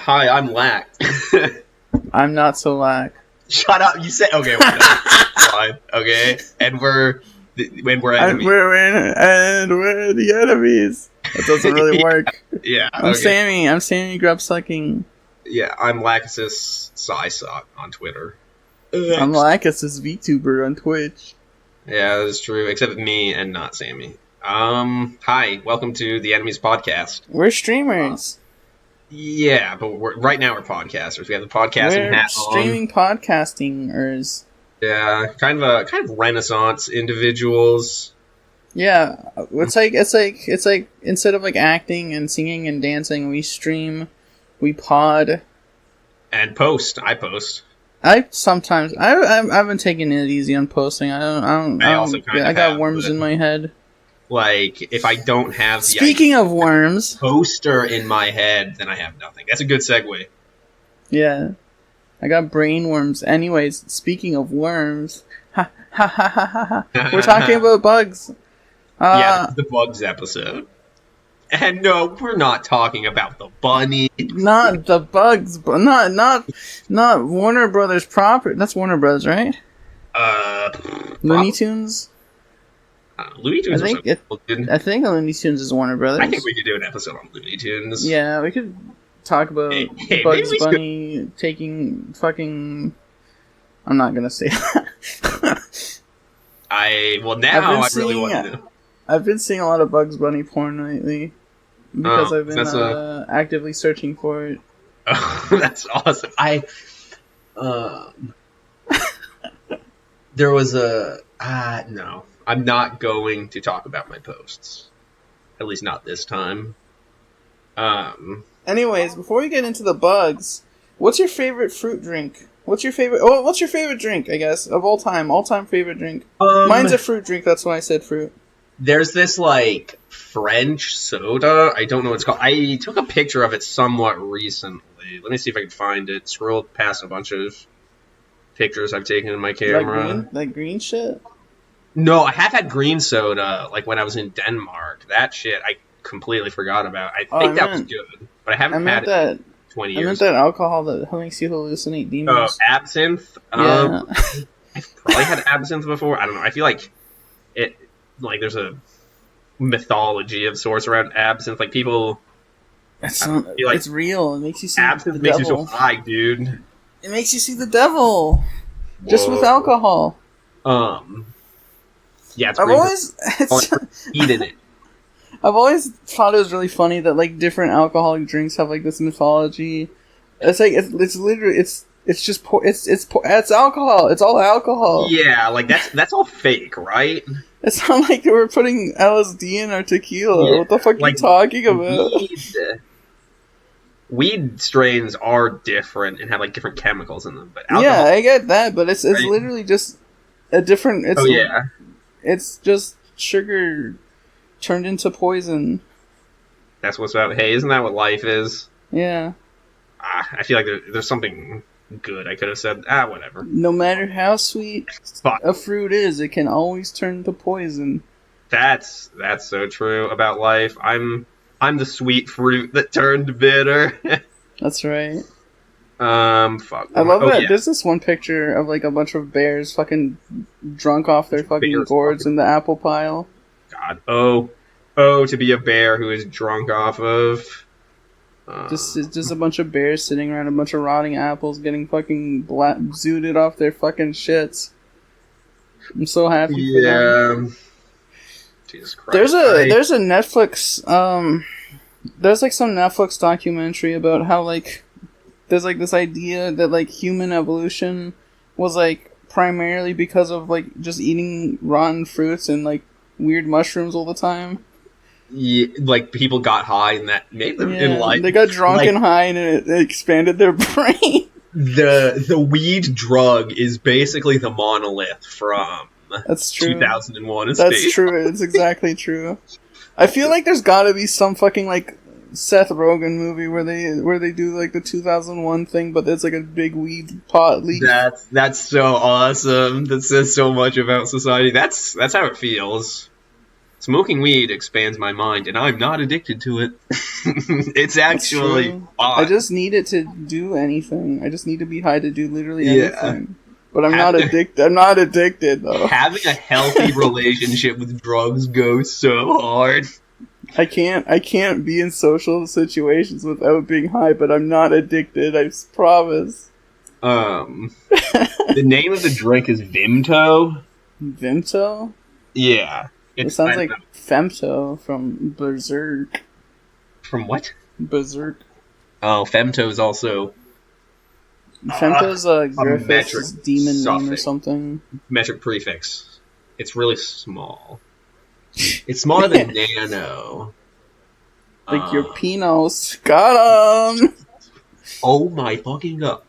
Hi, I'm Lack. I'm not so lack. Shut up! You said okay. Fine. Okay, and we're enemies. We're the enemies. That doesn't really work. Yeah. I'm Okay. Sammy grub sucking. Yeah, I'm Lackasis Psysock on Twitter. I'm Lacus' VTuber on Twitch. Yeah, that's true. Except me and not Sammy. Hi, welcome to the Enemies podcast. We're streamers. Yeah, but right now we're podcasters. We have the podcasting We're hat streaming podcastingers. Yeah, kind of Renaissance individuals. Yeah, it's like instead of like acting and singing and dancing, we stream, we pod, and post. I post. I've been taking it easy on posting. I got worms in my head. Like, if I don't have Speaking of worms, poster in my head, then I have nothing. That's a good segue. Yeah. I got brain worms. Anyways, speaking of worms, we're talking about bugs. Yeah, this is the bugs episode. And no, we're not talking about the bunny. Not the bugs, but not Warner Brothers proper. That's Warner Brothers, right? Looney Tunes. Looney Tunes. I think Looney Tunes is Warner Brothers. I think we could do an episode on Looney Tunes. Yeah, we could talk about Bugs Bunny taking fucking. I'm not gonna say that. I really want to know. I've been seeing a lot of Bugs Bunny porn lately because I've been actively searching for it. Oh, that's awesome. There was no. I'm not going to talk about my posts. At least not this time. Anyways, before we get into the bugs, what's your favorite fruit drink? What's your favorite drink, I guess, of all time? All-time favorite drink. Mine's a fruit drink, that's why I said fruit. There's this, like, French soda. I don't know what it's called. I took a picture of it somewhat recently. Let me see if I can find it. Scrolled past a bunch of pictures I've taken in my camera. Like green shit? No, I have had green soda, like, when I was in Denmark. That shit I completely forgot about. I think that was good, but I haven't had it in 20 years. I meant that alcohol that makes you hallucinate demons. Oh, absinthe? Yeah. I've probably had absinthe before. I don't know. I feel like there's a mythology of sorts around absinthe. Like, people... It's real. It makes you see absinthe the makes devil. you so high, dude. It makes you see the devil. Whoa. Just with alcohol. Yeah, it's eating it. I've always thought it was really funny that like different alcoholic drinks have like this mythology. It's like it's literally it's alcohol. It's all alcohol. Yeah, like that's all fake, right? It's not like we're putting LSD in our tequila. Yeah, what the fuck are you talking about? Weed strains are different and have like different chemicals in them, but alcohol, yeah, I get that, but it's literally just a different. It's just sugar turned into poison. That's what's up. Hey, isn't that what life is? Yeah. I feel like there's something good I could have said. Whatever. No matter how sweet a fruit is, it can always turn to poison. That's so true about life. I'm the sweet fruit that turned bitter. That's right. Fuck. I love that. Yeah. There's this one picture of like a bunch of bears fucking drunk off their fucking gourds in the apple pile. God. Oh, to be a bear who is drunk off of... Just a bunch of bears sitting around a bunch of rotting apples getting fucking zooted off their fucking shits. I'm so happy for them. Jesus Christ. There's a Netflix... there's like some Netflix documentary about how like... There's like this idea that like human evolution was like primarily because of like just eating rotten fruits and like weird mushrooms all the time. Yeah, like people got high and that made them in life. They got drunk and high and it expanded their brain. The weed drug is basically the monolith from That's true. 2001. That's true. It's exactly true. I feel like there's got to be some fucking like Seth Rogen movie where they do like the 2001 thing, but there's like a big weed pot leak. That's so awesome. That says so much about society. That's how it feels. Smoking weed expands my mind, and I'm not addicted to it. It's That's actually true. I fun. just need it to do anything. I just need to be high to do literally Yeah. anything. But I'm not Having a, addicted. I'm not addicted though. having a healthy relationship with drugs goes so hard. I can't be in social situations without being high, but I'm not addicted, I promise. The name of the drink is Vimto. Vimto? Yeah. It It's, sounds I don't like know. Femto from Berserk. From what? Berserk. Oh, Femto is also Femto's metric Griffith's demon name or suffix. something. Metric prefix. It's really small. It's smaller than nano. Like your Pinos. Got 'em! Oh my fucking god.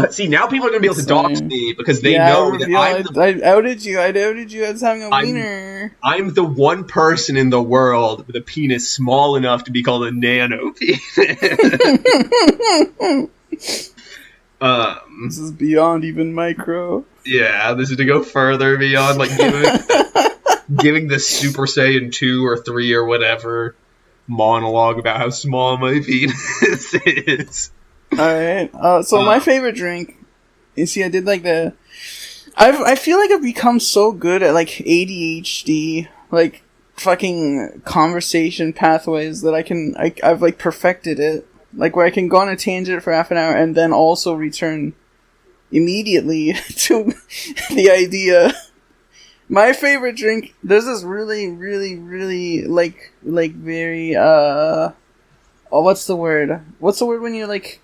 See, now people are going to be able to dox me because they know that I outed you. I outed you as having a wiener. I'm the one person in the world with a penis small enough to be called a nano penis. This is beyond even micro. Yeah, this is to go further beyond like giving the Super Saiyan 2 or 3 or whatever monologue about how small my penis is. Alright, so my favorite drink, you see I did like I feel like I've become so good at like ADHD, like fucking conversation pathways that I've like perfected it. Like where I can go on a tangent for half an hour and then also return immediately to the idea. My favorite drink, there's this really, really, really, like very, oh, what's the word? What's the word when you're, like,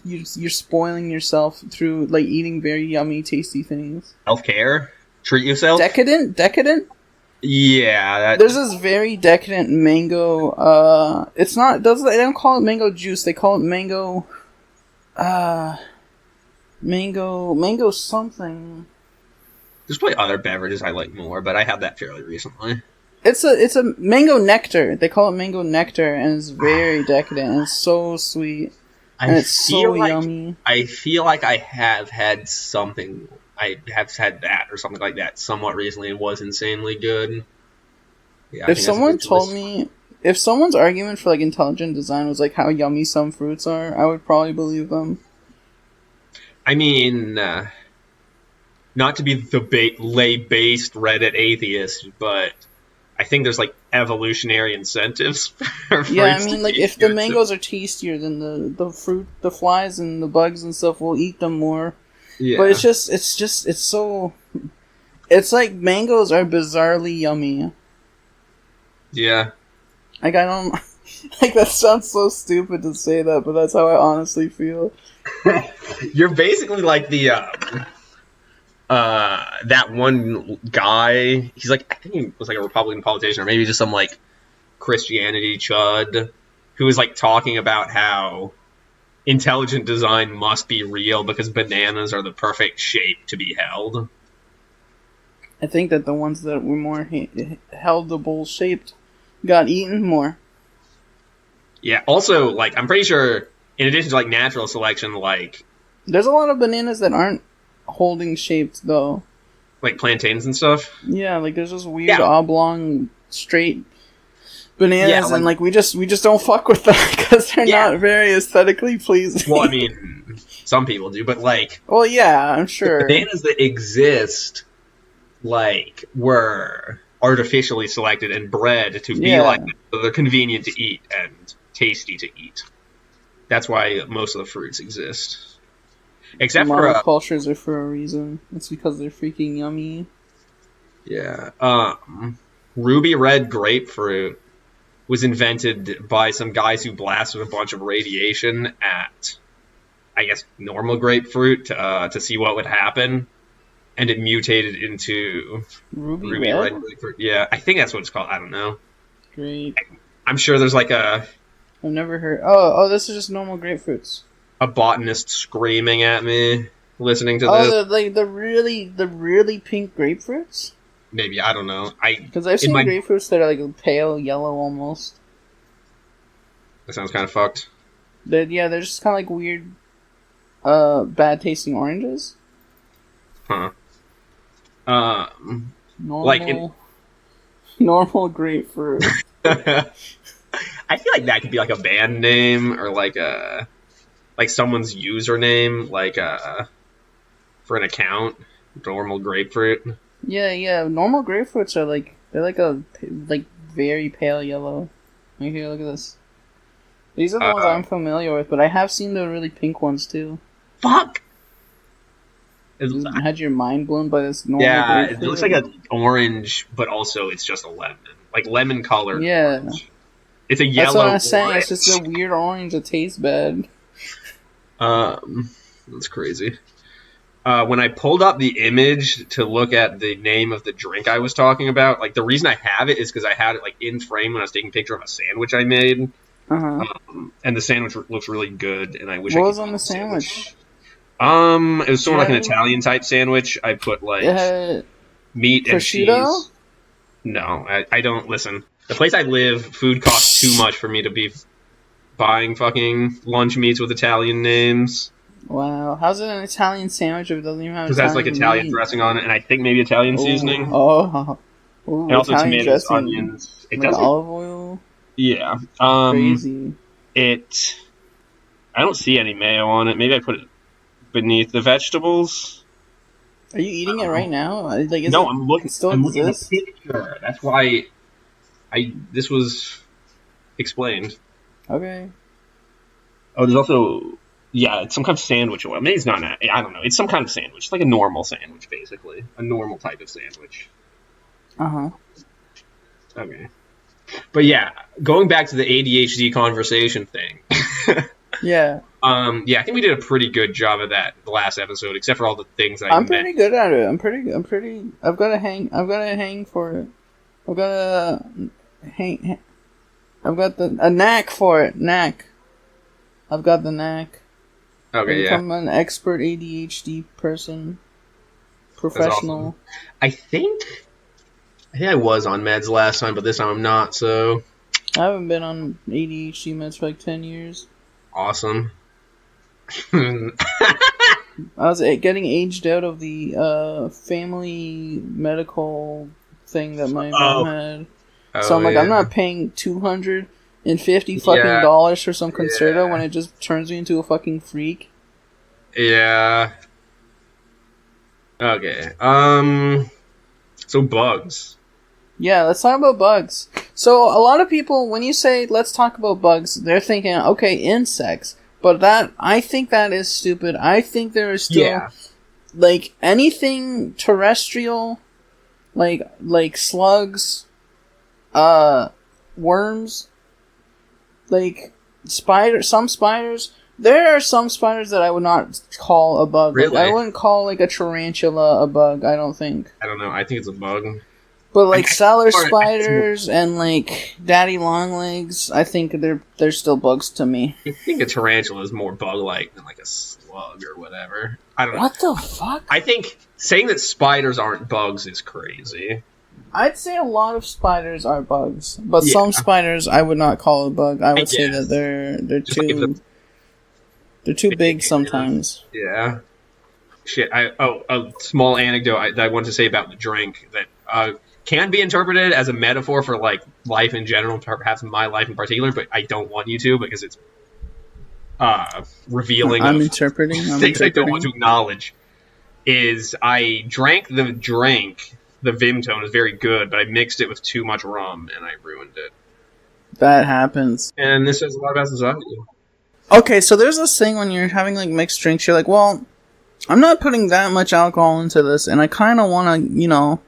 you're spoiling yourself through, like, eating very yummy, tasty things? Self-care? Treat yourself? Decadent? Yeah. There's this very decadent mango, it's not, they don't call it mango juice, they call it mango something. There's probably other beverages I like more, but I had that fairly recently. It's a mango nectar. They call it mango nectar, and it's very decadent, and it's so sweet. And it's so yummy. I feel like I have had something. I have had that or something like that somewhat recently and was insanely good. Yeah, if someone told me, if someone's argument for like intelligent design was like how yummy some fruits are, I would probably believe them. I mean, not to be the lay-based Reddit atheist, but I think there's like evolutionary incentives for Yeah, I mean, like if the mangoes are tastier, then the fruit, the flies and the bugs and stuff will eat them more. Yeah. But it's like mangoes are bizarrely yummy. Yeah. Like I don't, like that sounds so stupid to say that, but that's how I honestly feel. You're basically like the that one guy. He's like, I think he was like a Republican politician, or maybe just some like Christianity chud, who was like talking about how intelligent design must be real because bananas are the perfect shape to be held. I think that the ones that were more heldable shaped got eaten more. Yeah. Also, like, I'm pretty sure, in addition to like natural selection, like there's a lot of bananas that aren't holding shaped though. Like plantains and stuff. Yeah, like there's just weird oblong straight bananas, Yeah, and like we just don't fuck with them because they're not very aesthetically pleasing. Well, I mean, some people do, but like, well, yeah, I'm sure the bananas that exist, like, were artificially selected and bred to be like, so they're convenient to eat and tasty to eat. That's why most of the fruits exist. Except for monocultures are for a reason. It's because they're freaking yummy. Yeah. Ruby red grapefruit was invented by some guys who blasted a bunch of radiation at, I guess, normal grapefruit to see what would happen, and it mutated into ruby red grapefruit. Yeah, I think that's what it's called. I don't know. Great. I'm sure there's like a. I've never heard. Oh, this is just normal grapefruits. A botanist screaming at me, listening to this. Oh, the really pink grapefruits. Maybe, I don't know. Because I've seen grapefruits that are like pale yellow almost. That sounds kind of fucked. They're just kind of like weird, bad tasting oranges. Huh. Normal. Like Normal grapefruit. I feel like that could be like a band name or like someone's username, for an account. Normal grapefruit. Yeah. Normal grapefruits are like they're like very pale yellow. Like, here, look at this. These are the ones I'm familiar with, but I have seen the really pink ones too. Fuck. Had your mind blown by this normal grapefruit? It looks like an orange, but also it's just a lemon, like lemon colored. Yeah. Orange. It's a yellow. That's what I'm saying. Orange. It's just a weird orange that tastes bad. That's crazy. When I pulled up the image to look at the name of the drink I was talking about, like the reason I have it is because I had it like in frame when I was taking a picture of a sandwich I made. And the sandwich looks really good, and I wish. What I could was on the sandwich? It was sort of like an Italian type sandwich. I put like meat and prosciutto? cheese. No, I don't listen. The place I live, food costs too much for me to be buying fucking lunch meats with Italian names. Wow, how's it an Italian sandwich if it doesn't even have? Because it has like Italian dressing on it, and I think maybe Italian seasoning. Oh, and also Italian tomatoes, dressing. onions. It like doesn't. Olive oil. Yeah. Crazy. I don't see any mayo on it. Maybe I put it beneath the vegetables. Are you eating it right now? Like, no, I'm looking. Still I'm looking at exists? the picture. That's why this was explained. Okay. Oh, there's also it's some kind of sandwich oil. Maybe it's not. I don't know. It's some kind of sandwich. It's like a normal sandwich, basically, a normal type of sandwich. Okay. But yeah, going back to the ADHD conversation thing. Yeah. I think we did a pretty good job of that the last episode, except for all the things I'm pretty good at it. I've got a hang for it. I've got a knack for it. I've got the knack. Okay, I'm an expert ADHD person. Professional. Awesome. I think I was on meds last time, but this time I'm not, so... I haven't been on ADHD meds for like 10 years. Awesome. I was getting aged out of the family medical thing that my mom had. So I'm like, I'm not paying $250 fucking dollars for some Concerta when it just turns me into a fucking freak. Yeah. Okay. So bugs. Yeah, let's talk about bugs. So a lot of people, when you say let's talk about bugs, they're thinking, okay, insects. But I think that is stupid. I think there is still like anything terrestrial, like slugs, worms, like some spiders. There are some spiders that I would not call a bug. Really? Like, I wouldn't call like a tarantula a bug, I don't think. I don't know. I think it's a bug. But like cellar spiders and like daddy longlegs, I think they're still bugs to me. I think a tarantula is more bug-like than like a slug or whatever. I don't know. What the fuck? I think saying that spiders aren't bugs is crazy. I'd say a lot of spiders are bugs, but some spiders I would not call a bug. I would say that they're too big sometimes. Yeah. Shit. A small anecdote that I want to say about the drink that can be interpreted as a metaphor for like life in general, perhaps my life in particular, but I don't want you to because it's revealing. I'm of interpreting things I don't want to acknowledge. Is I drank the drink. The Vimtone is very good, but I mixed it with too much rum and I ruined it. That happens. And this says a lot about society. Okay, so there's this thing when you're having like mixed drinks, you're like, well, I'm not putting that much alcohol into this, and I kind of want to,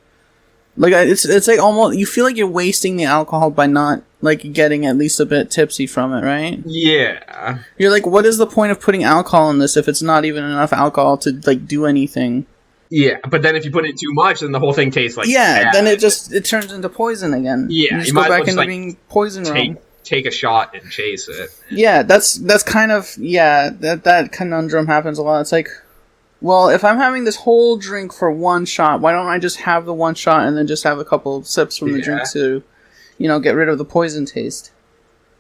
like it's like almost you feel like you're wasting the alcohol by not like getting at least a bit tipsy from it, right? Yeah. You're like, what is the point of putting alcohol in this if it's not even enough alcohol to like do anything? Yeah, but then if you put in too much, then the whole thing tastes like bad. Then it turns into poison again. Yeah, you just go back into being poison rum. Take a shot and chase it. Yeah, that's kind of that conundrum happens a lot. It's like, well, if I'm having this whole drink for one shot, why don't I just have the one shot and then just have a couple of sips from the drink to, get rid of the poison taste?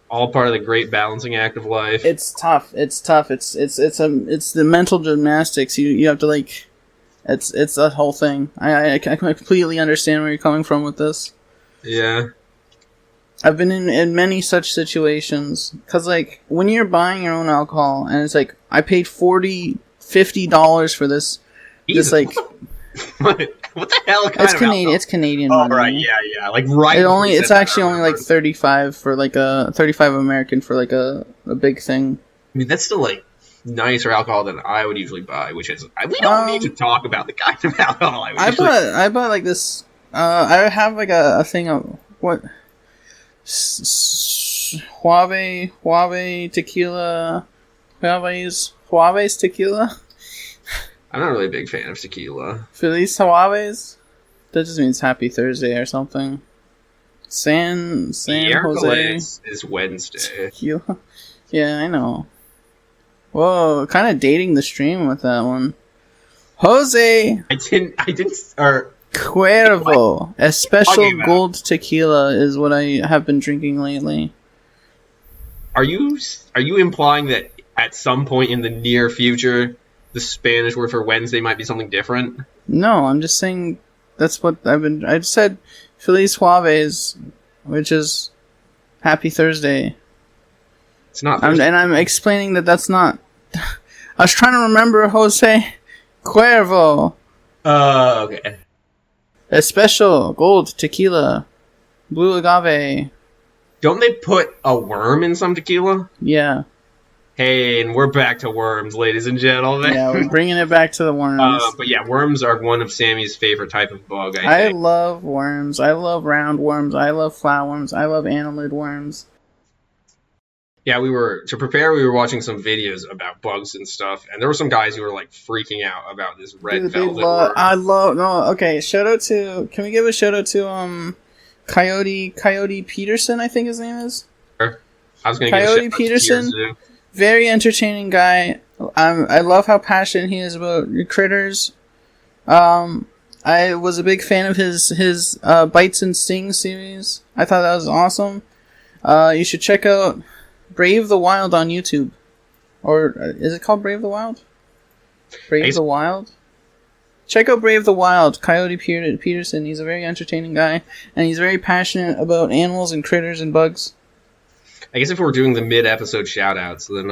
All part of the great balancing act of life. It's tough. It's the mental gymnastics. You have to it's that whole thing. I completely understand where you're coming from with this. Yeah. I've been in many such situations. Because, like, when you're buying your own alcohol, and it's like, I paid $40-$50 for this, Jesus, like... what the hell kind It's of Canadian. alcohol? It's Canadian Oh, money. right, yeah. Like, right. It's actually only like 35 for like a 35 American for like a big thing. I mean, that's still like nicer alcohol than I would usually buy, which is we don't need to talk about the kind of alcohol I would I bought like this. I have like a thing of what Huawei tequila, Huawei's tequila. I'm not really a big fan of tequila. Feliz Huawei's. That just means Happy Thursday or something. San Jose is Wednesday. Tequila. Yeah, I know. Whoa, kind of dating the stream with that one. Jose. I didn't. Or Cuervo, a special gold tequila, is what I have been drinking lately. Are you implying that at some point in the near future, the Spanish word for Wednesday might be something different? No, I'm just saying that's what I just said Feliz Jueves, which is Happy Thursday. It's not Thursday. And I'm explaining that that's not... I was trying to remember Jose Cuervo. Okay. A special gold tequila. Blue agave. Don't they put a worm in some tequila? Yeah. Hey, and we're back to worms, ladies and gentlemen. Yeah, we're bringing it back to the worms. But yeah, worms are one of Sammy's favorite type of bug, I love worms. I love round worms. I love flatworms. I love annelid worms. Yeah, we were watching some videos about bugs and stuff, and there were some guys who were like freaking out about this red velvet worm. Okay, shout out to... Can we give a shout out to, Coyote Peterson, I think his name is? Sure. I was going to Coyote Peterson. Very entertaining guy. I love how passionate he is about critters. I was a big fan of his Bites and Stings series. I thought that was awesome. You should check out Brave the Wild on YouTube. Or is it called Brave the Wild? Brave the Wild? Check out Brave the Wild, Coyote Peterson. He's a very entertaining guy, and he's very passionate about animals and critters and bugs. I guess if we're doing the mid-episode shout-outs, then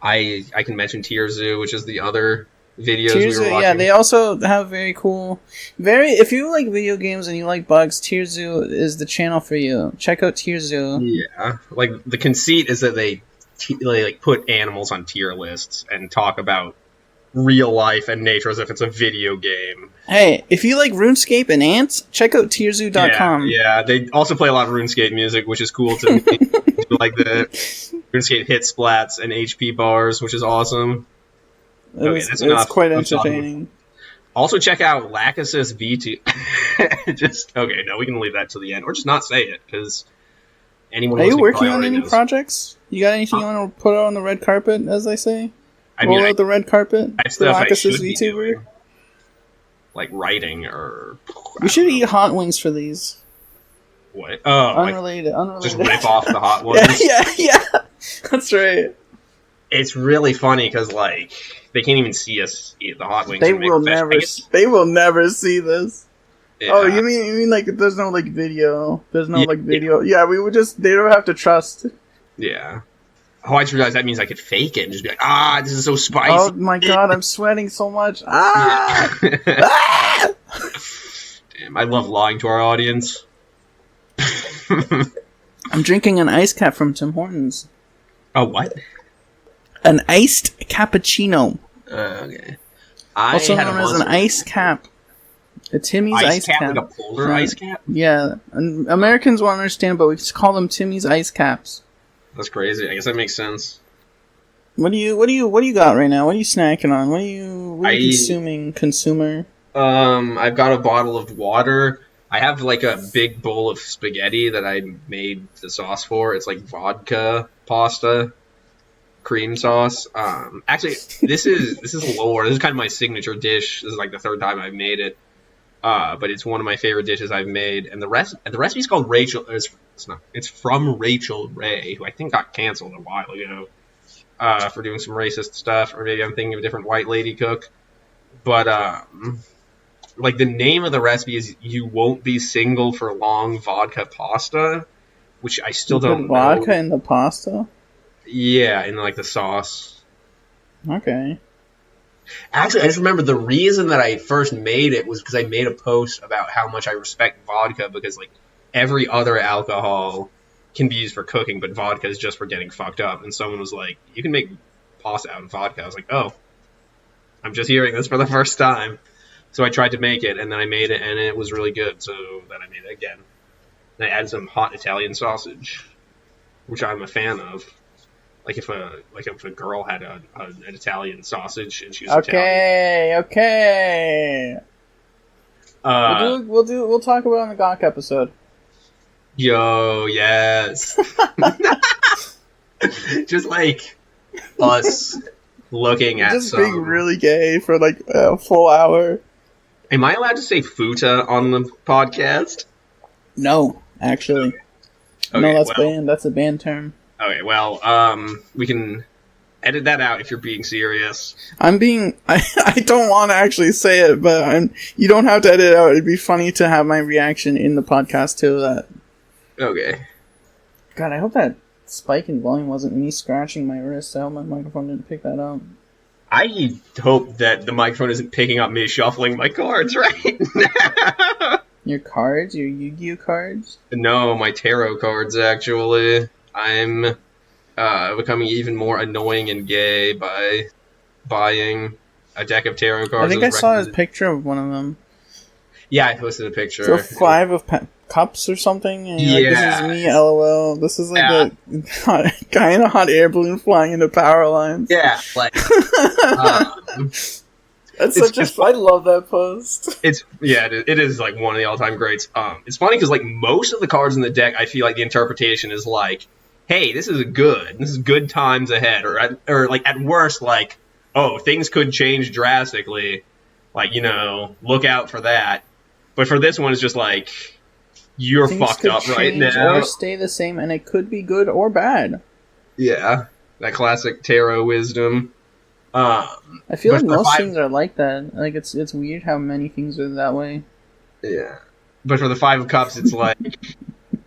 I can mention Tier Zoo, which is the other videos we were watching. Yeah, they also have very cool... If you like video games and you like bugs, Tier Zoo is the channel for you. Check out Tier Zoo. Yeah, like, the conceit is that they like put animals on tier lists and talk about real life and nature as if it's a video game. Hey, if you like RuneScape and ants, check out tierzoo.com. Yeah, they also play a lot of RuneScape music, which is cool to me. Like the RuneScape hit splats and HP bars, which is awesome. It's quite entertaining. Also check out Lachesis V2. We can leave that to the end. Or just not say it, because anyone Are you working on any projects? You got anything you want to put out on the red carpet, as they say? Roll out the red carpet for Lachesis VTuber? Like writing or... We should eat hot wings for these. What? Oh, unrelated. Just rip off the hot ones? yeah. That's right. It's really funny because, like, they can't even see us eat the hot wings. They will never see this. Yeah. Oh, you mean like there's no like video? There's no video. Yeah, we would just... They don't have to trust. Yeah. Oh, I just realized that means I could fake it and just be like, this is so spicy. Oh my god, I'm sweating so much. Yeah. Damn, I love lying to our audience. I'm drinking an ice cap from Tim Hortons. Oh, what? An iced cappuccino. Okay. Also known as an ice cap. A Timmy's ice cap. Like a polar ice cap? Yeah. And Americans won't understand, but we just call them Timmy's ice caps. That's crazy. I guess that makes sense. What do you got right now? What are you snacking on? What are you consuming, consumer? I've got a bottle of water. I have like a big bowl of spaghetti that I made the sauce for. It's like vodka pasta, cream sauce. Actually, this is lore. This is kind of my signature dish. This is like the third time I've made it. But it's one of my favorite dishes I've made. And the recipe's called Rachel. It's from Rachel Ray, who I think got canceled a while ago for doing some racist stuff. Or maybe I'm thinking of a different white lady cook. But like the name of the recipe is "You Won't Be Single for Long" vodka pasta, which I still You put don't vodka know. in the pasta? Yeah, in like the sauce. Okay. Actually, I just remember the reason that I first made it was because I made a post about how much I respect vodka because like every other alcohol can be used for cooking, but vodka is just for getting fucked up. And someone was like, "You can make pasta out of vodka." I was like, "Oh, I'm just hearing this for the first time." So I tried to make it, and then I made it, and it was really good. So then I made it again. And I added some hot Italian sausage, which I'm a fan of. Like if a girl had an Italian sausage and she was Italian. Okay. Uh, We'll talk about it in the Gawk episode. Yo, yes. Just like us looking at Just being really gay for like a full hour. Am I allowed to say futa on the podcast? No, actually. Okay, No, that's well, banned. That's a banned term. Okay, well, we can edit that out if you're being serious. I don't want to actually say it, but you don't have to edit it out. It'd be funny to have my reaction in the podcast to that. Okay. God, I hope that spike in volume wasn't me scratching my wrist. I hope my microphone didn't pick that up. I hope that the microphone isn't picking up me shuffling my cards right now. Your cards? Your Yu-Gi-Oh cards? No, my tarot cards, actually. I'm becoming even more annoying and gay by buying a deck of tarot cards. I think I saw his picture of one of them. Yeah, I posted a picture. So 5 of cups or something? And yeah. Like, this is me, LOL. This is like a guy in a hot air balloon flying into power lines. Yeah, like... That's such a... I love that post. It is like one of the all-time greats. It's funny because like most of the cards in the deck, I feel like the interpretation is like, hey, this is good times ahead, or like at worst, like, oh, things could change drastically, like, you know, look out for that. But for this one, it's just like, you're things fucked up right now. Or stay the same, and it could be good or bad. Yeah, that classic tarot wisdom. I feel like most things are like that. Like it's weird how many things are that way. Yeah, but for the 5 of Cups, it's like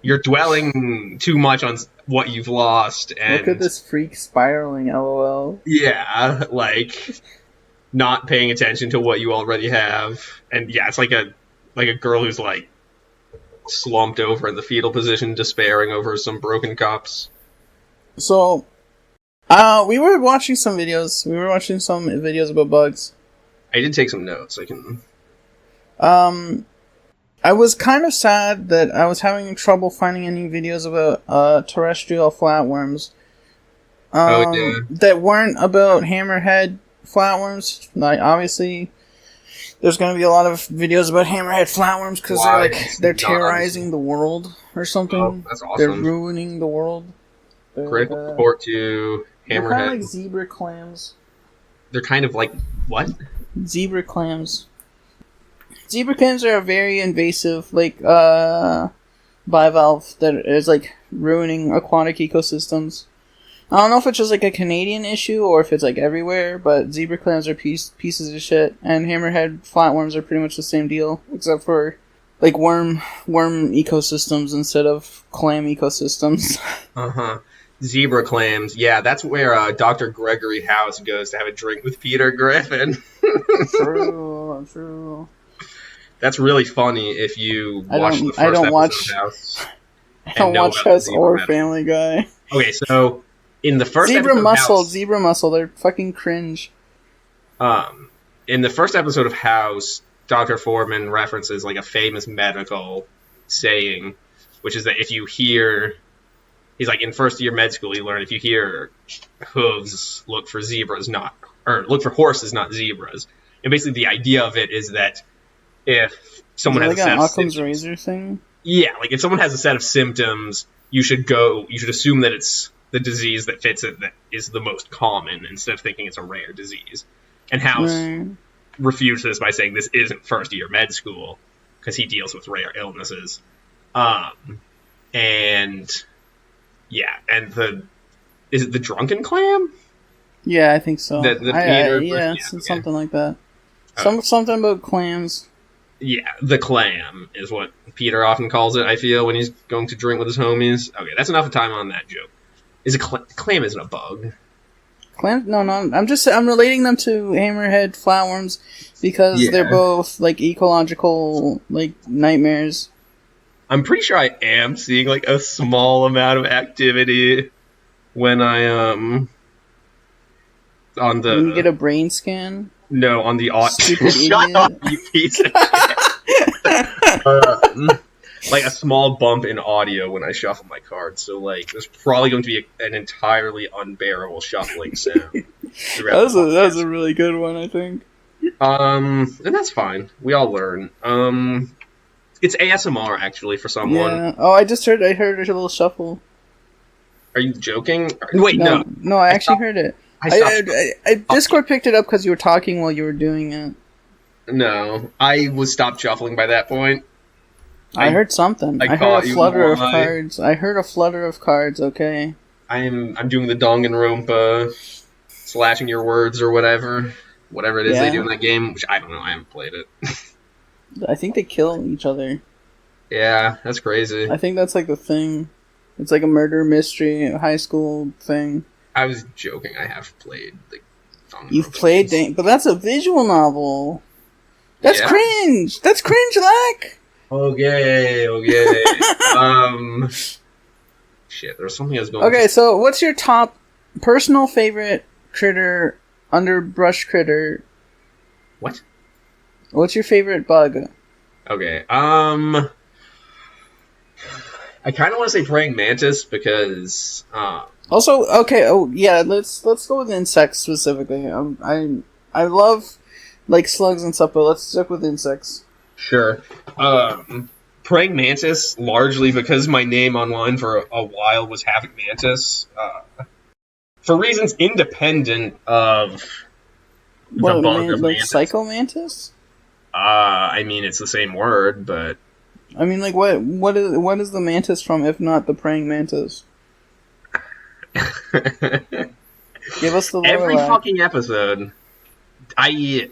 you're dwelling too much on what you've lost. And look at this freak spiraling, LOL. Yeah, like not paying attention to what you already have, and yeah, it's like a girl who's like slumped over in the fetal position, despairing over some broken cups. So. We were watching some videos. We were watching some videos about bugs. I did take some notes. I can... I was kind of sad that I was having trouble finding any videos about terrestrial flatworms. That weren't about hammerhead flatworms. Like, obviously, there's going to be a lot of videos about hammerhead flatworms because they're terrorizing the world or something. Oh, that's awesome. They're ruining the world. Critical report to Hammerhead. They're kind of like zebra clams. They're kind of like what? Zebra clams. Zebra clams are a very invasive, like, bivalve that is, like, ruining aquatic ecosystems. I don't know if it's just, like, a Canadian issue or if it's, like, everywhere, but zebra clams are pieces of shit, and hammerhead flatworms are pretty much the same deal, except for, like, worm ecosystems instead of clam ecosystems. Uh-huh. Zebra clams. Yeah, that's where Dr. Gregory House goes to have a drink with Peter Griffin. True. That's really funny if you watch the first episode of House. I don't watch House or Family Guy. Okay, so in the first episode of House... Zebra Muscle, they're fucking cringe. In the first episode of House, Dr. Foreman references like a famous medical saying, which is that if you hear... He's like, in first year med school, you learn if you hear hooves, look for horses, not zebras. And basically the idea of it is that if someone has a set of symptoms... razor thing? Yeah, like if someone has a set of symptoms, you should assume that it's the disease that fits it that is the most common instead of thinking it's a rare disease. And House refutes this by saying this isn't first year med school because he deals with rare illnesses. And... Yeah, and is it the drunken clam? Yeah, I think so. Peter, something like that. Something about clams. Yeah, the clam is what Peter often calls it, I feel, when he's going to drink with his homies. Okay, that's enough time on that joke. Clam isn't a bug. Clam? No, I'm relating them to hammerhead flatworms because they're both like ecological like nightmares. I'm pretty sure I am seeing like a small amount of activity when I on the when you get a brain scan. No, on the Stupid Shut idiot. up, you piece of shit. Like a small bump in audio when I shuffle my cards. So like, there's probably going to be an entirely unbearable shuffling sound. That was a really good one, I think. And that's fine. We all learn. It's ASMR actually for someone. Yeah. Oh, I heard a little shuffle. Are you joking? Wait, no. No, I actually heard it. Discord picked it up because you were talking while you were doing it. No, I was stopped shuffling by that point. I heard something. I heard a flutter of cards. I heard a flutter of cards. Okay. I'm doing the Danganronpa, slashing your words or whatever it is they do in that game. Which I don't know. I haven't played it. I think they kill each other. Yeah, that's crazy. I think that's like the thing. It's like a murder mystery, high school thing. I was joking. I have played the Danganronpa. You've played, but that's a visual novel. That's cringe. That's cringe, like. Okay. Shit, there's something I was going. Okay, so what's your top personal favorite critter, underbrush critter? What? What's your favorite bug? Okay, I kind of want to say praying mantis because. Also, okay, let's go with insects specifically. I love like slugs and stuff, but let's stick with insects. Sure. Praying mantis, largely because my name online for a while was Havoc Mantis. For reasons independent of the bug of like mantis. Psycho Mantis? I mean, it's the same word, but... I mean, like, what is the mantis from, if not the praying mantis? Give us the lore. Every fucking episode, I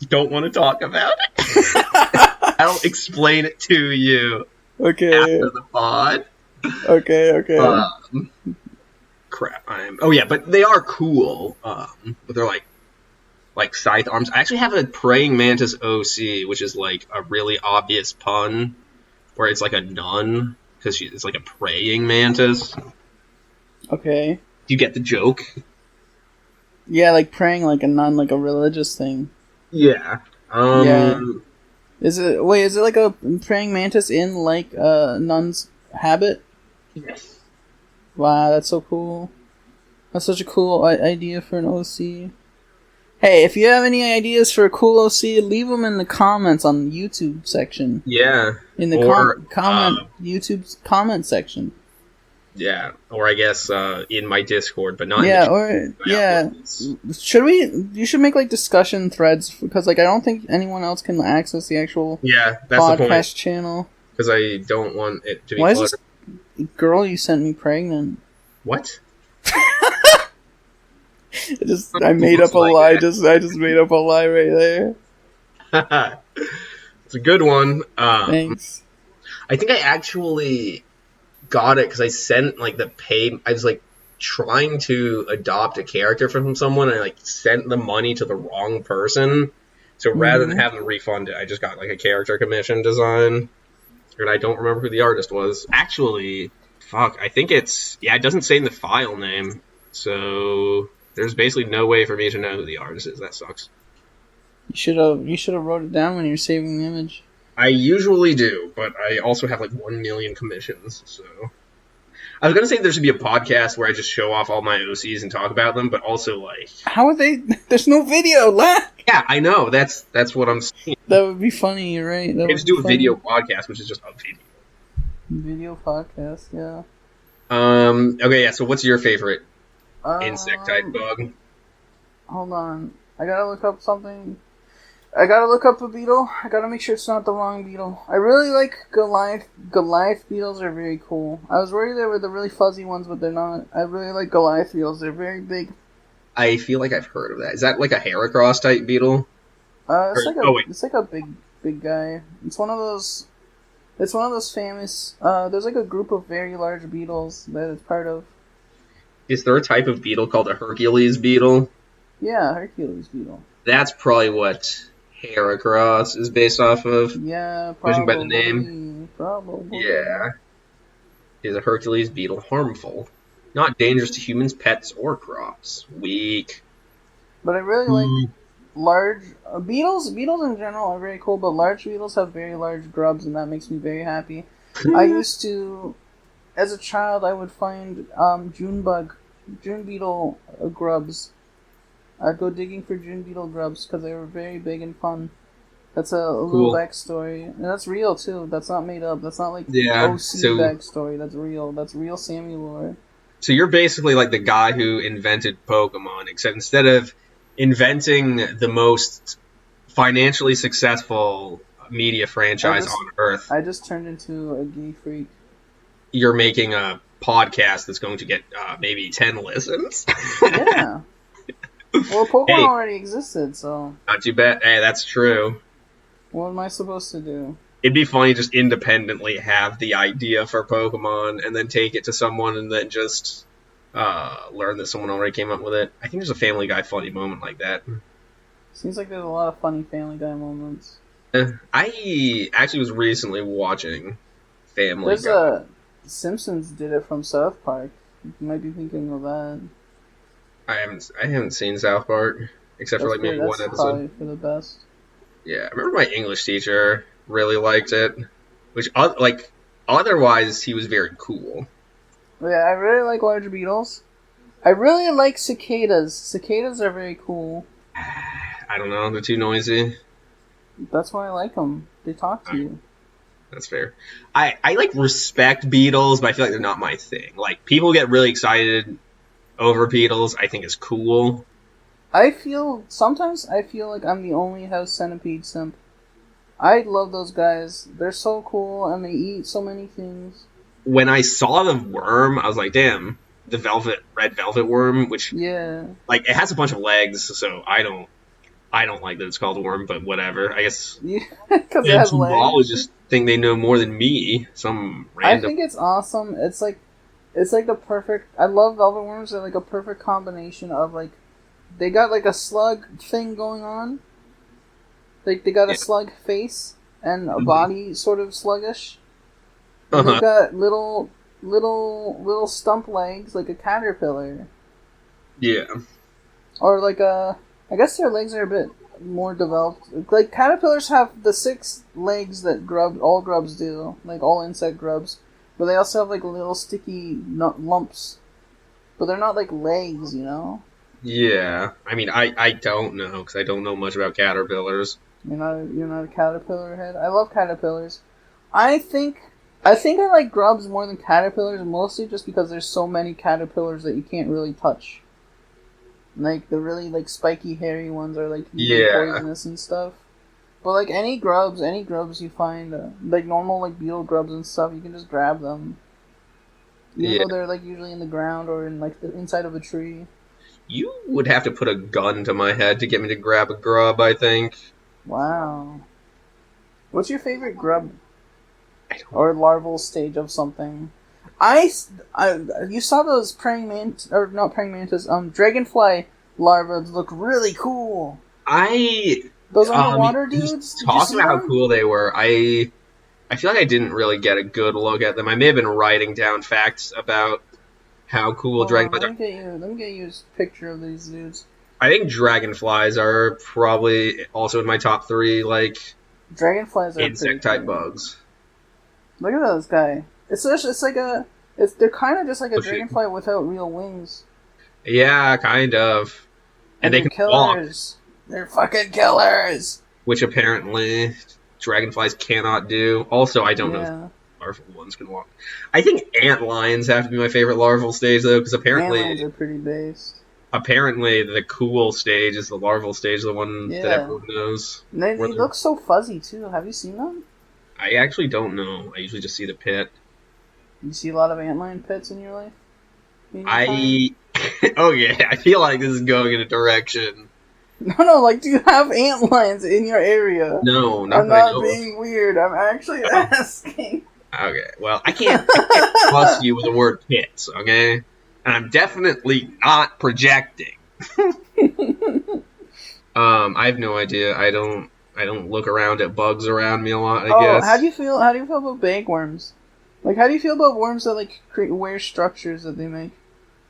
don't want to talk about it. I'll explain it to you after the pod. Okay. Crap. But they are cool. But they're like scythe arms. I actually have a praying mantis OC, which is like a really obvious pun, where it's like a nun because it's like a praying mantis. Okay. Do you get the joke? Yeah, like praying like a nun, like a religious thing. Yeah. Is it like a praying mantis in like a nun's habit? Yes. Wow, that's so cool. That's such a cool idea for an OC. Hey, if you have any ideas for a cool OC, leave them in the comments on the YouTube section. Yeah. In the YouTube's comment section. Yeah, or I guess in my Discord, but not. Should we? You should make like discussion threads because like I don't think anyone else can access the actual that's podcast channel. Because I don't want it to be. Why is this girl you sent me pregnant? What? I made up a lie. I just made up a lie right there. It's a good one. Thanks. I think I actually got it because I sent like I was like trying to adopt a character from someone and I like sent the money to the wrong person. So rather than having to refund it, I just got like a character commission design. And I don't remember who the artist was. Actually, I think it doesn't say in the file name. So there's basically no way for me to know who the artist is. That sucks. You should have wrote it down when you're saving the image. I usually do, but I also have like 1 million commissions, so... I was gonna say there should be a podcast where I just show off all my OCs and talk about them, but also like... How are they... There's no video, lack! Yeah, I know, that's what I'm saying. That would be funny, you're right. I just do a video podcast, which is just a video. Video podcast, yeah. Okay, yeah, so what's your favorite insect-type bug? Hold on. I gotta look up something... I gotta look up a beetle. I gotta make sure it's not the wrong beetle. I really like Goliath. Goliath beetles are very cool. I was worried they were the really fuzzy ones, but they're not. I really like Goliath beetles. They're very big. I feel like I've heard of that. Is that like a Heracross type beetle? It's like a big big guy. It's one of those. It's one of those famous. There's like a group of very large beetles that it's part of. Is there a type of beetle called a Hercules beetle? Yeah, Hercules beetle. That's probably what Heracross is based off of, Yeah, judging by the name. Probably. Yeah. Is a Hercules beetle harmful? Not dangerous to humans, pets, or crops. Weak. But I really like large beetles. Beetles in general are very cool, but large beetles have very large grubs, and that makes me very happy. I used to, as a child, I would find June beetle grubs. I'd go digging for June beetle grubs because they were very big and fun. That's a little backstory, and that's real too. That's not made up. That's not like OC backstory. That's real. That's real Sammy lore. So you're basically like the guy who invented Pokemon, except instead of inventing the most financially successful media franchise on Earth, I just turned into a gay freak. You're making a podcast that's going to get maybe 10 listens. Yeah. Well, Pokemon already existed, so... Not too bad. Hey, that's true. What am I supposed to do? It'd be funny just independently have the idea for Pokemon and then take it to someone and then just learn that someone already came up with it. I think there's a Family Guy funny moment like that. Seems like there's a lot of funny Family Guy moments. I actually was recently watching Family Guy. Simpsons did it from South Park. You might be thinking of that. I haven't seen South Park except for like maybe one episode. That's probably for the best. Yeah, I remember my English teacher really liked it, which otherwise he was very cool. Yeah, I really like large beetles. I really like cicadas. Cicadas are very cool. I don't know, they're too noisy. That's why I like them. They talk to you. That's fair. I like respect beetles, but I feel like they're not my thing. Like people get really excited over beetles. I think it's cool. Sometimes I feel like I'm the only house centipede simp. I love those guys. They're so cool and they eat so many things. When I saw the worm, I was like, damn, the red velvet worm, which like it has a bunch of legs, so I don't like that it's called a worm, but whatever. I guess because it has legs. Just think they know more than me. Some random. I think it's awesome. It's like the perfect. I love velvet worms. They're like a perfect combination of like, they got like a slug thing going on. Like they got a slug face and a body sort of sluggish. And they've got little stump legs like a caterpillar. Yeah. Or like I guess their legs are a bit more developed. Like caterpillars have the 6 legs that all grubs do, like all insect grubs. But they also have like little sticky lumps. But they're not like legs, you know? Yeah. I mean, I don't know because I don't know much about caterpillars. You're not a caterpillar head? I love caterpillars. I think I like grubs more than caterpillars, mostly just because there's so many caterpillars that you can't really touch. Like the really like spiky hairy ones are like poisonous and stuff. But like any grubs you find, like normal like beetle grubs and stuff, you can just grab them. Even though they're like usually in the ground or in like the inside of a tree. You would have to put a gun to my head to get me to grab a grub, I think. Wow. What's your favorite grub? Or larval stage of something? You saw those dragonfly larvae look really cool. Those underwater dudes? Talking about how cool they were, I feel like I didn't really get a good look at them. I may have been writing down facts about how cool dragonflies are. Let me get you a picture of these dudes. I think dragonflies are probably also in my top 3, like, dragonflies are insect-type bugs. Look at this guy. They're kind of just like a dragonfly without real wings. Yeah, kind of. And they can killers. Walk. They're fucking killers! Which apparently dragonflies cannot do. Also, I don't know if larval ones can walk. I think antlions have to be my favorite larval stage, though, because apparently... Antlions are pretty based. Apparently, the cool stage is the larval stage, the one that everyone knows. They look so fuzzy, too. Have you seen them? I actually don't know. I usually just see the pit. You see a lot of antlion pits in your life? Oh yeah, I feel like this is going in a direction. No, like, do you have antlions in your area? No, not I'm that I not know being weird. I'm actually asking. Okay, well, I can't trust you with the word pits, okay? And I'm definitely not projecting. I have no idea. I don't look around at bugs around me a lot, I Oh, guess. how do you feel about bagworms? Like, how do you feel about worms that, like, create weird structures that they make?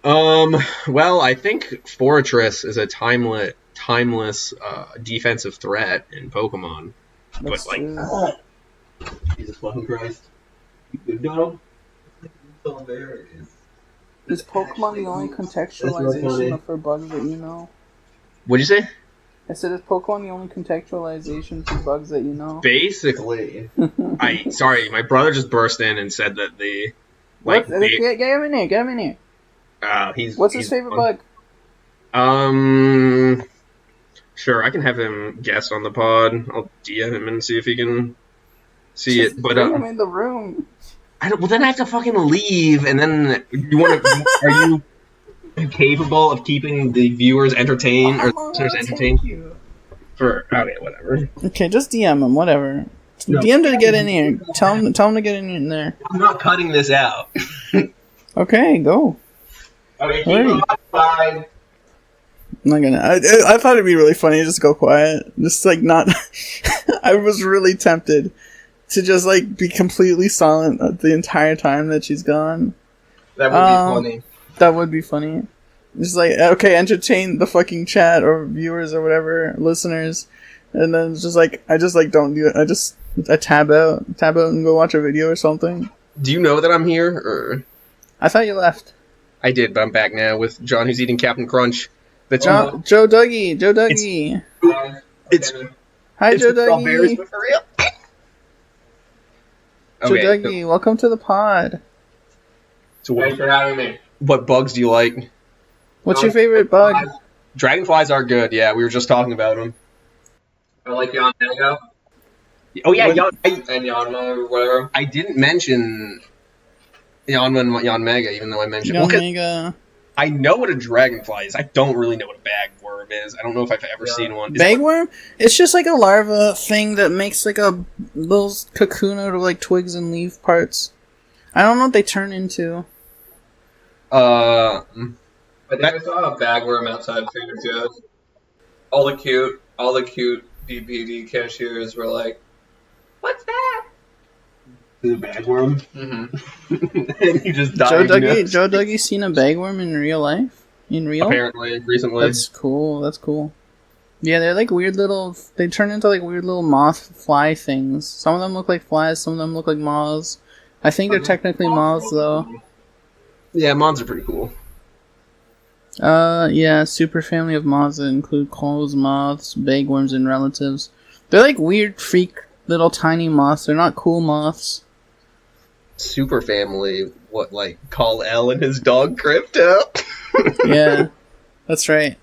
Well, I think Fortress is a timeless defensive threat in Pokemon. That's But, like, true. Jesus fucking Christ. You good dog? So there it is. Is Pokemon the only contextualization for bugs that you know? What'd you say? I said, is Pokemon the only contextualization for bugs that you know? Basically. Sorry, my brother just burst in and said that the, like, Get him in here, get him in here. What's his favorite bug? Sure, I can have him guess on the pod. I'll DM him and see if he can see Just it. But bring him in the room. well, then I have to fucking leave, and then are you capable of keeping the viewers entertained or listeners entertained? Okay, whatever. Okay, just DM him, whatever. No. DM to get in here. Tell him to get in there. I'm not cutting this out. Okay, go. Okay, keep him occupied. I'm not gonna. I thought it'd be really funny to just go quiet, just like not. I was really tempted to just like be completely silent the entire time that she's gone. That would be funny. That would be funny. Just like, okay, entertain the fucking chat or viewers or whatever, listeners, and then it's just like I just like don't do it. I tab out and go watch a video or something. Do you know that I'm here? Or I thought you left. I did, but I'm back now with John, who's eating Captain Crunch. Joe Dougie. It's Hi, Joe Dougie. For real? Joe Dougie, welcome to the pod. So thanks for having me. What bugs do you like? What's your favorite bug? Dragonflies are good. Yeah, we were just talking about them. I like Yanmega. Oh yeah, and Yanma or whatever. I didn't mention Yanma and Yanmega, even though I mentioned Yanmega. I know what a dragonfly is. I don't really know what a bagworm is. I don't know if I've ever seen one. Bagworm? It's just like a larva thing that makes like a little cocoon out of like twigs and leaf parts. I don't know what they turn into. I think I saw a bagworm outside Trader Joe's. All the cute BPD cashiers were like, "What's that?" The bagworm. Mm-hmm. And he just died. Joe Dougie seen a bagworm in real life? In real? Apparently, recently. That's cool. Yeah, they're like weird little. They turn into like weird little moth fly things. Some of them look like flies. Some of them look like moths. I think they're technically moths though. Yeah, moths are pretty cool. Yeah, super family of moths that include crows, moths, bagworms, and relatives. They're like weird, freak, little tiny moths. They're not cool moths. Super family, what, like, Call L and his dog Crypto? Yeah, that's right.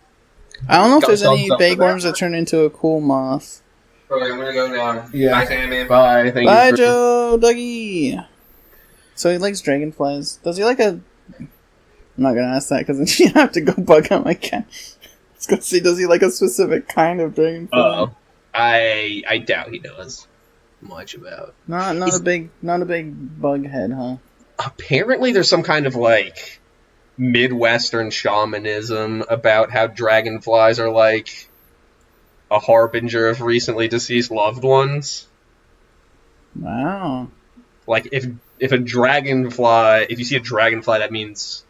I don't know if there's any bagworms that turn into a cool moth. Okay, I'm gonna go now. Yeah. Bye, Sammy. Bye. Bye, Joe Dougie. So he likes dragonflies. Does he like a... I'm not gonna ask that because then you have to go bug out my cat. I was gonna say, does he like a specific kind of dragonfly? I doubt he knows much about. Not a big bug head, huh? Apparently, there's some kind of like Midwestern shamanism about how dragonflies are like a harbinger of recently deceased loved ones. Wow. Like if you see a dragonfly, that means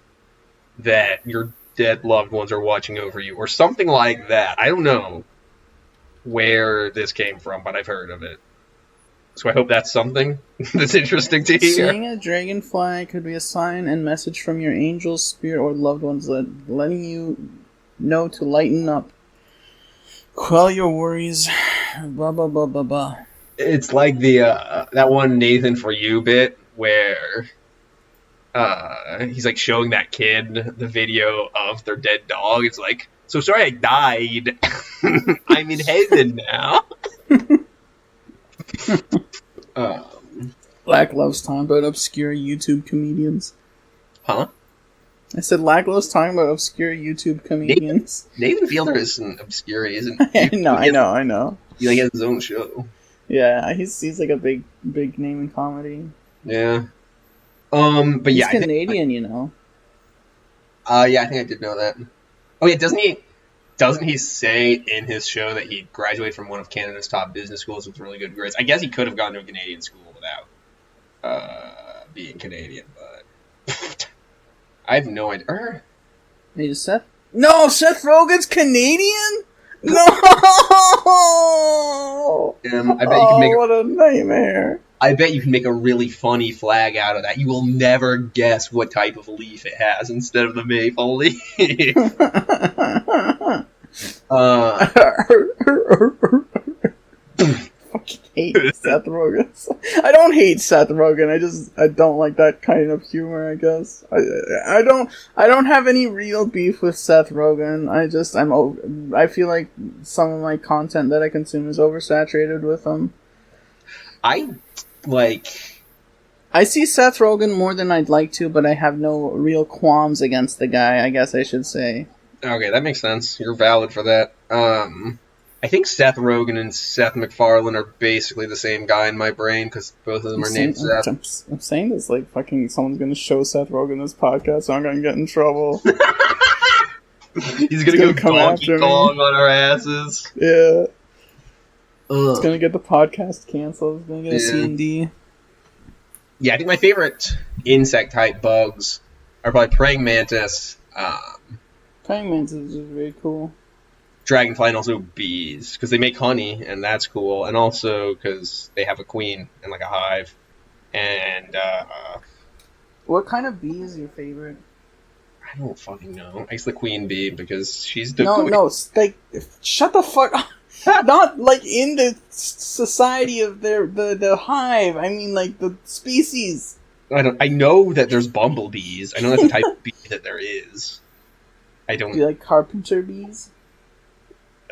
that your dead loved ones are watching over you, or something like that. I don't know where this came from, but I've heard of it. So I hope that's something that's interesting to hear. Seeing a dragonfly could be a sign and message from your angels, spirit, or loved ones letting you know to lighten up. Quell your worries. Blah, blah, blah, blah, blah. It's like the that one Nathan For You bit where he's like showing that kid the video of their dead dog. It's like, so sorry I died. I'm in heaven now. Black loves talking about obscure YouTube comedians. Huh? I said Laglo's talking about obscure YouTube comedians. Nathan Fielder isn't obscure, isn't I know. He like has his own show. Yeah, he's like a big name in comedy. Yeah. But he's yeah, Canadian, you know. Yeah, I think I did know that. Oh yeah, doesn't he say in his show that he graduated from one of Canada's top business schools with really good grades? I guess he could have gone to a Canadian school without being Canadian, but I have no idea. Hey, Seth Seth Rogen's Canadian? No! I bet you can make what a nightmare. I bet you can make a really funny flag out of that. You will never guess what type of leaf it has instead of the maple leaf. Fucking hate Seth Rogen. I don't hate Seth Rogen. I don't like that kind of humor. I guess I don't have any real beef with Seth Rogen. I feel like some of my content that I consume is oversaturated with him. I see Seth Rogen more than I'd like to, but I have no real qualms against the guy, I guess I should say. Okay, that makes sense. You're valid for that. I think Seth Rogen and Seth MacFarlane are basically the same guy in my brain, because both of them are named Seth. I'm saying this like fucking someone's gonna show Seth Rogen this podcast, so I'm gonna get in trouble. He's gonna go come Donkey Kong on our asses. Yeah. It's gonna get the podcast canceled. It's gonna get a C&D. Yeah, I think my favorite insect-type bugs are probably praying mantis. Praying mantis is very cool. Dragonfly and also bees, because they make honey, and that's cool. And also because they have a queen and like a hive. And what kind of bee is your favorite? I don't fucking know. I guess the queen bee, because she's the queen. No, like shut the fuck up. Not like in the society of the hive. I mean, like the species. I know that there's bumblebees. I know that's the type of bee that there is. I don't. Do you like carpenter bees?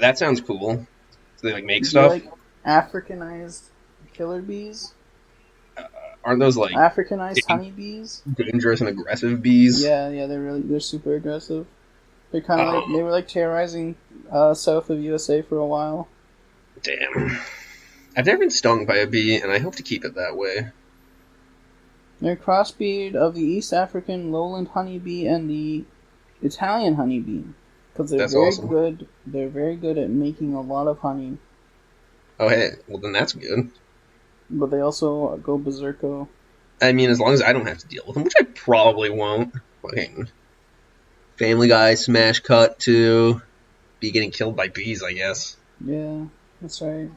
That sounds cool. So they like make Do stuff. You like Africanized killer bees? Aren't those like Africanized honeybees? Dangerous and aggressive bees. Yeah, they're super aggressive. They're kind of they were like terrorizing south of USA for a while. Damn. I've never been stung by a bee, and I hope to keep it that way. They're a crossbreed of the East African lowland honeybee and the Italian honeybee, because they're awesome. good. They're very good at making a lot of honey. Oh, hey, well then that's good. But they also go berserko. I mean, as long as I don't have to deal with them, which I probably won't. Fucking Family Guy smash cut to be getting killed by bees, I guess. Yeah, that's right.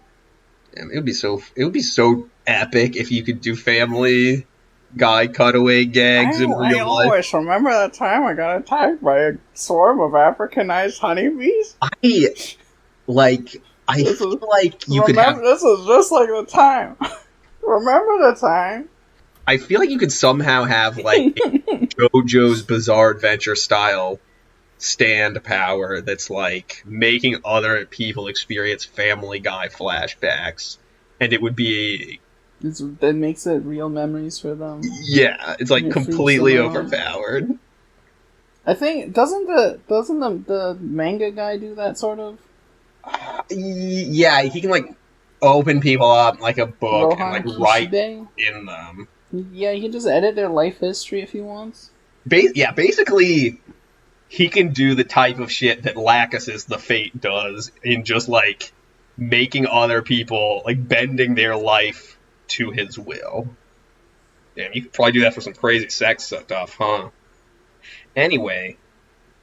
Damn, it would be so epic if you could do Family Guy cutaway gags in real life. I always remember that time I got attacked by a swarm of Africanized honeybees. I feel like you could have... This is just like the time. Remember the time? I feel like you could somehow have, like, JoJo's Bizarre Adventure style stand power that's, like, making other people experience Family Guy flashbacks. And it would be... That makes it real memories for them. Yeah, it's, like, completely overpowered. I think... Doesn't the manga guy do that, sort of? Yeah, he can, like, open people up like a book Rohan and, like, Kishibe? write in them. Yeah, he can just edit their life history if he wants. Basically, he can do the type of shit that Lachesis the Fate does in just, like, making other people, like, bending their life to his will. Damn, you could probably do that for some crazy sex stuff, huh? Anyway,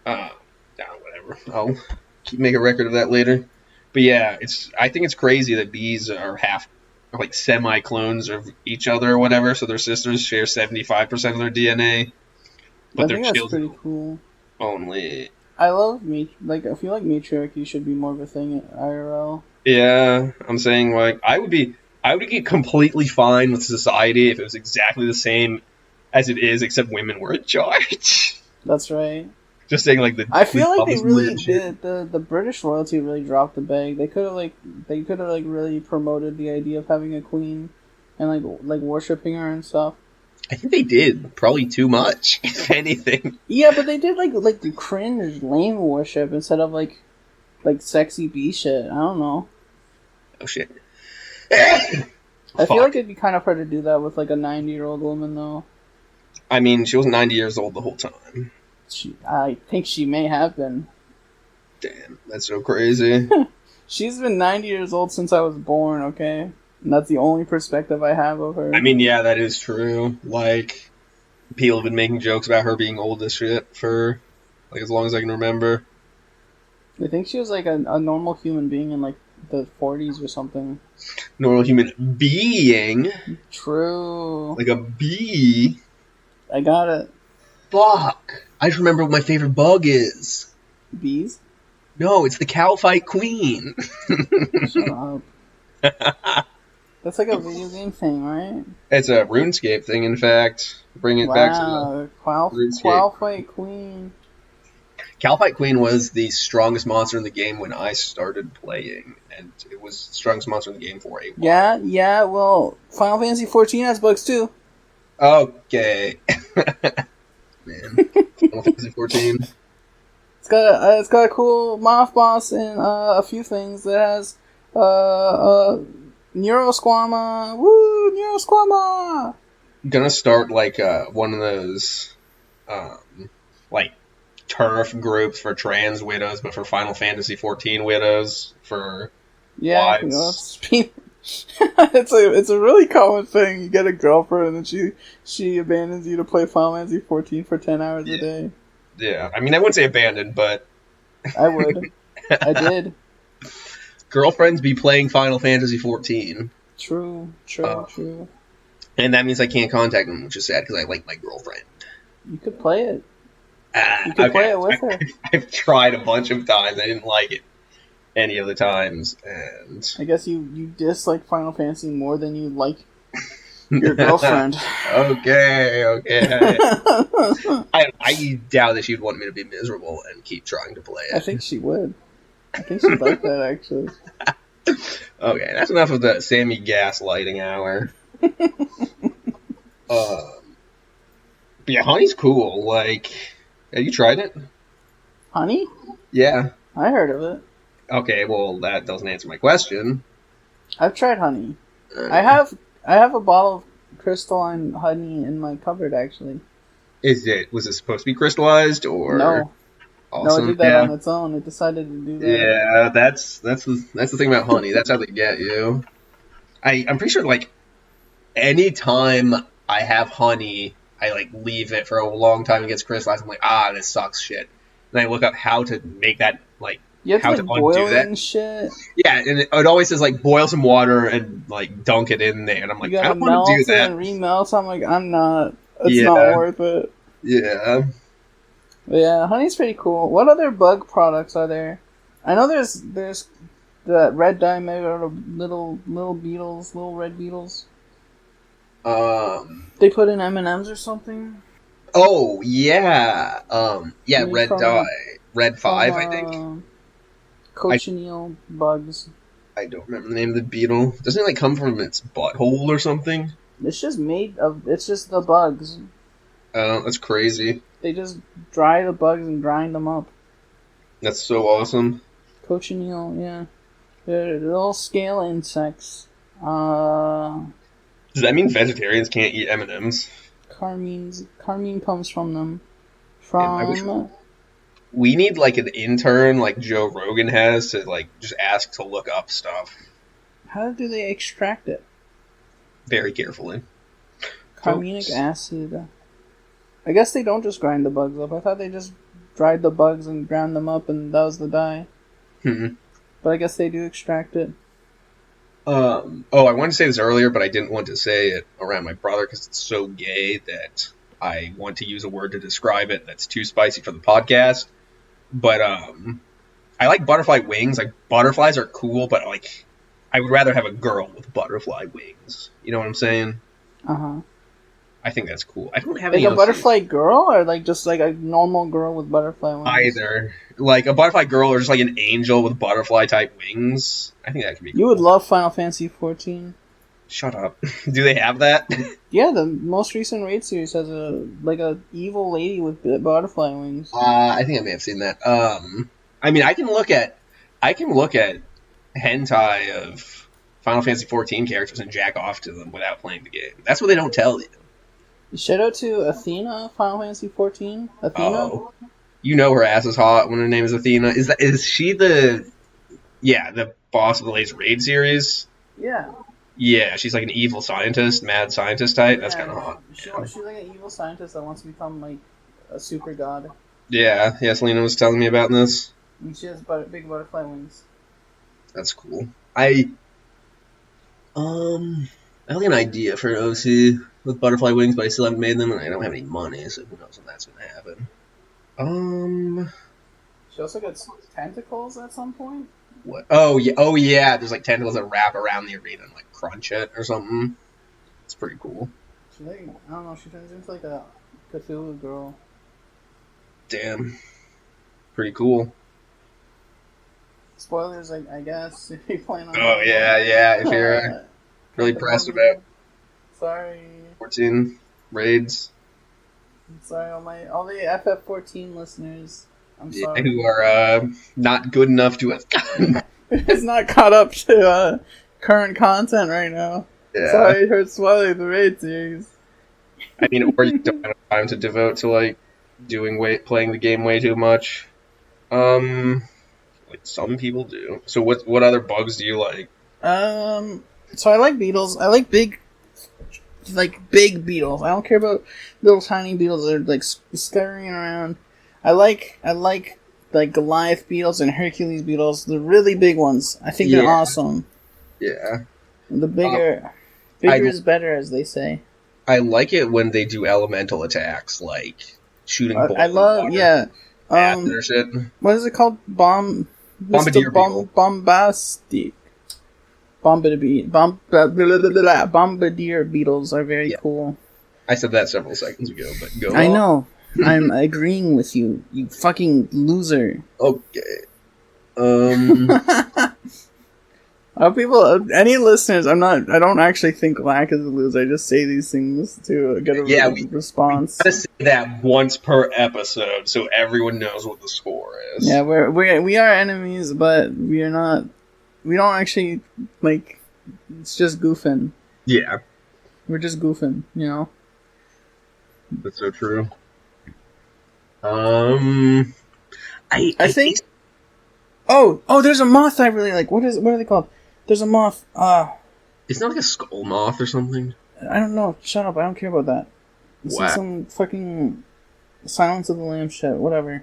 whatever. I'll make a record of that later. But yeah, I think it's crazy that bees are like semi-clones of each other or whatever, so their sisters share 75% of their DNA. But I think that's pretty cool. Only. I feel like matriarchy should be more of a thing at IRL. Yeah, I'm saying, like, I would be completely fine with society if it was exactly the same as it is, except women were in charge. That's right. Just saying, like, I feel like they really did. The British royalty really dropped the bag. They could have really promoted the idea of having a queen and like worshipping her and stuff. I think they did probably too much, if anything. Yeah, but they did like the cringe lame worship instead of like sexy B shit. I don't know. Oh shit. I feel like it'd be kind of hard to do that with like a 90-year-old woman though. I mean, she wasn't 90 years old the whole time. I think she may have been. Damn, that's so crazy. She's been 90 years old since I was born, okay? And that's the only perspective I have of her. I mean, yeah, that is true. Like, people have been making jokes about her being old as shit for, like, as long as I can remember. I think she was like a normal human being in like the 40s or something. Normal human being? True. Like a bee? I got it. Fuck! I just remember what my favorite bug is. Bees? No, it's the Calphite Queen. Shut up. That's like a video game thing, right? It's a RuneScape thing, in fact. Bring it back to the RuneScape. Calphite Queen. Calphite Queen was the strongest monster in the game when I started playing, and it was the strongest monster in the game for a while. Yeah, well, Final Fantasy 14 has bugs too. Okay. Man. Final Fantasy 14. It's got a cool moth boss and a few things. It has Neurosquama. Woo, Neurosquama! I'm gonna start like one of those like turf groups for trans widows, but for Final Fantasy 14 widows for wives. It's a really common thing. You get a girlfriend and then she abandons you to play Final Fantasy 14 for 10 hours a day. Yeah, I mean, I wouldn't say abandoned, but I would. I did. Girlfriends be playing Final Fantasy 14. True. And that means I can't contact them, which is sad because I like my girlfriend. You could play it. You could play it with her. I've tried a bunch of times. I didn't like it any of the times, and I guess you dislike Final Fantasy more than you like your girlfriend. Okay. I doubt that she'd want me to be miserable and keep trying to play it. I think she would. I think she'd like that, actually. Okay, that's enough of the Sammy gaslighting hour. Yeah, honey's cool. Like, have you tried it? Honey? Yeah. I heard of it. Okay, well, that doesn't answer my question. I've tried honey. I have a bottle of crystalline honey in my cupboard, actually. Was it supposed to be crystallized, or? No. Awesome. No, it did that on its own. It decided to do that. Yeah, that's the thing about honey. That's how they get you. I'm pretty sure, like, anytime I have honey, I, like, leave it for a long time and gets crystallized. I'm like, this sucks shit. And I look up how to make that, like, you have how to, like, boil undo it that. and shit. Yeah, and it always says, like, boil some water and, like, dunk it in there. And I'm like, I don't want to do that. And remelt. I'm like, I'm not. It's not worth it. Yeah. Yeah, honey's pretty cool. What other bug products are there? I know there's the red dye made out of little beetles, little red beetles. They put in M&Ms or something. Oh yeah, red dye, red 5, I think. Cochineal bugs. I don't remember the name of the beetle. Doesn't it like come from its butthole or something? It's just it's just the bugs. That's crazy. They just dry the bugs and grind them up. That's so awesome. Cochineal, yeah. They're little scale insects. Does that mean vegetarians can't eat M&Ms? Carmine comes from them. We need like an intern like Joe Rogan has to like just ask to look up stuff. How do they extract it? Very carefully. Carminic acid. I guess they don't just grind the bugs up. I thought they just dried the bugs and ground them up and that was the dye. But I guess they do extract it. I wanted to say this earlier, but I didn't want to say it around my brother because it's so gay that I want to use a word to describe it that's too spicy for the podcast. But I like butterfly wings. Like, butterflies are cool, but like I would rather have a girl with butterfly wings. You know what I'm saying? Uh-huh. I think that's cool. I don't have like any a butterfly girl, or like just like a normal girl with butterfly wings? Either. Like a butterfly girl or just like an angel with butterfly type wings. I think that could be cool. You would love Final Fantasy 14. Shut up. Do they have that? Yeah, the most recent raid series has a evil lady with butterfly wings. I think I may have seen that. I mean, I can look at hentai of Final Fantasy 14 characters and jack off to them without playing the game. That's what they don't tell you. Shout out to Athena, Final Fantasy 14. Athena? Oh. You know her ass is hot when her name is Athena. Is she the boss of the latest raid series? Yeah. Yeah, she's like an evil scientist, mad scientist type. That's kind of hot. She's like an evil scientist that wants to become like a super god. Yeah, Selena was telling me about this. And she has big butterfly wings. That's cool. I have an idea for an OC with butterfly wings, but I still haven't made them, and I don't have any money, so who knows when that's gonna happen. She also gets tentacles at some point. What? Oh yeah. There's like tentacles that wrap around the arena and like crunch it or something. It's pretty cool. I don't know. She turns into like a Cthulhu girl. Damn. Pretty cool. Spoilers, I guess, if you plan on. Oh yeah. If you're really pressed about. Sorry. 14 raids. Sorry, all the FF14 listeners. I'm sorry. Who are not good enough to have gotten. It's not caught up to current content right now. Yeah. Sorry, I heard spoiler the raid series. I mean, or you don't have time to devote to like playing the game way too much. Like some people do. So what other bugs do you like? So I like beetles. I like big beetles. I don't care about little tiny beetles that are like scurrying around. I like Goliath beetles and Hercules beetles. The really big ones. I think they're awesome. Yeah. The bigger is better, as they say. I like it when they do elemental attacks, like shooting bolts. I love, yeah. Shit. What is it called? Bombardier beetle. Bombastic. Bombardier beetles are very cool. I said that several seconds ago, but go on. I know. I'm agreeing with you, you fucking loser. Okay. People, any listeners, I don't actually think Lack is a loser. I just say these things to get a response. We gotta say that once per episode so everyone knows what the score is. Yeah, we are enemies, but we don't actually, like, it's just goofing. Yeah. We're just goofing, you know? That's so true. I think. Oh, there's a moth I really like. What are they called? There's a moth. It's not like a skull moth or something. I don't know. Shut up. I don't care about that. This What? is some fucking Silence of the Lambs shit. Whatever.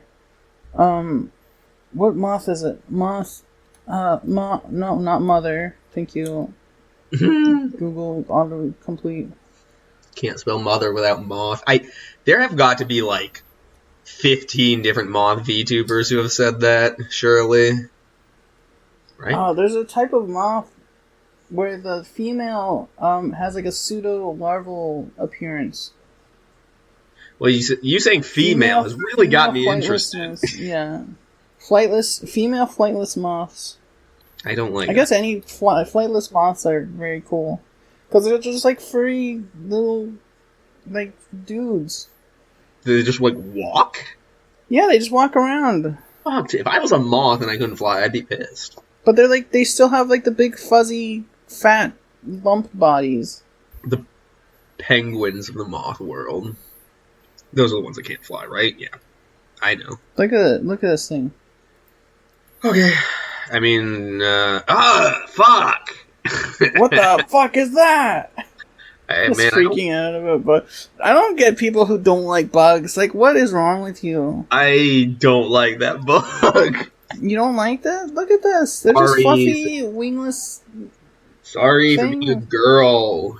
What moth is it? Moth. No, not mother. Thank you. Google autocomplete. Can't spell mother without moth. There have got to be like 15 different moth VTubers who have said that, surely. Right? Oh, there's a type of moth where the female has like a pseudo-larval appearance. Well, you saying female has really got me interested. Yeah. Female flightless moths. I don't like I guess any flightless moths are very cool. Because they're just like furry little, like, dudes. Do they just, like, walk? Yeah, they just walk around. Fuck, if I was a moth and I couldn't fly, I'd be pissed. But they're like, they still have like the big fuzzy, fat lump bodies. The penguins of the moth world. Those are the ones that can't fly, right? Yeah. I know. Look at this thing. Okay. I mean, fuck! What the fuck is that? Hey, I'm man, freaking out of it, but I don't get people who don't like bugs. Like, what is wrong with you? I don't like that bug. You don't like that? Look at this. They're just fluffy, wingless. Sorry for being a girl.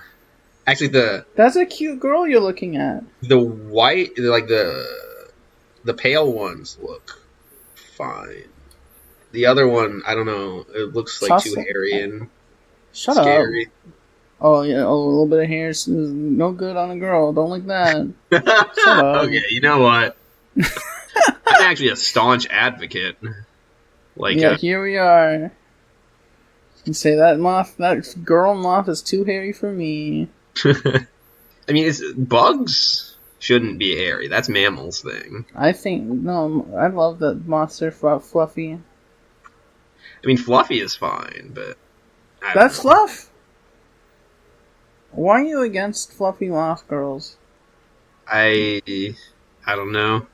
Actually, that's a cute girl you're looking at. The white, like the pale ones look fine. The other one, I don't know. It looks like too hairy and scary. Up. Oh yeah, a little bit of hair is no good on a girl. Don't like that. Shut up. Okay, you know what? I'm actually a staunch advocate. Like, yeah, here we are. You say that girl moth is too hairy for me. I mean, bugs shouldn't be hairy. That's mammals' thing. I love that moths are fluffy. I mean, fluffy is fine, but that's fluff. Why are you against fluffy moth girls? I don't know.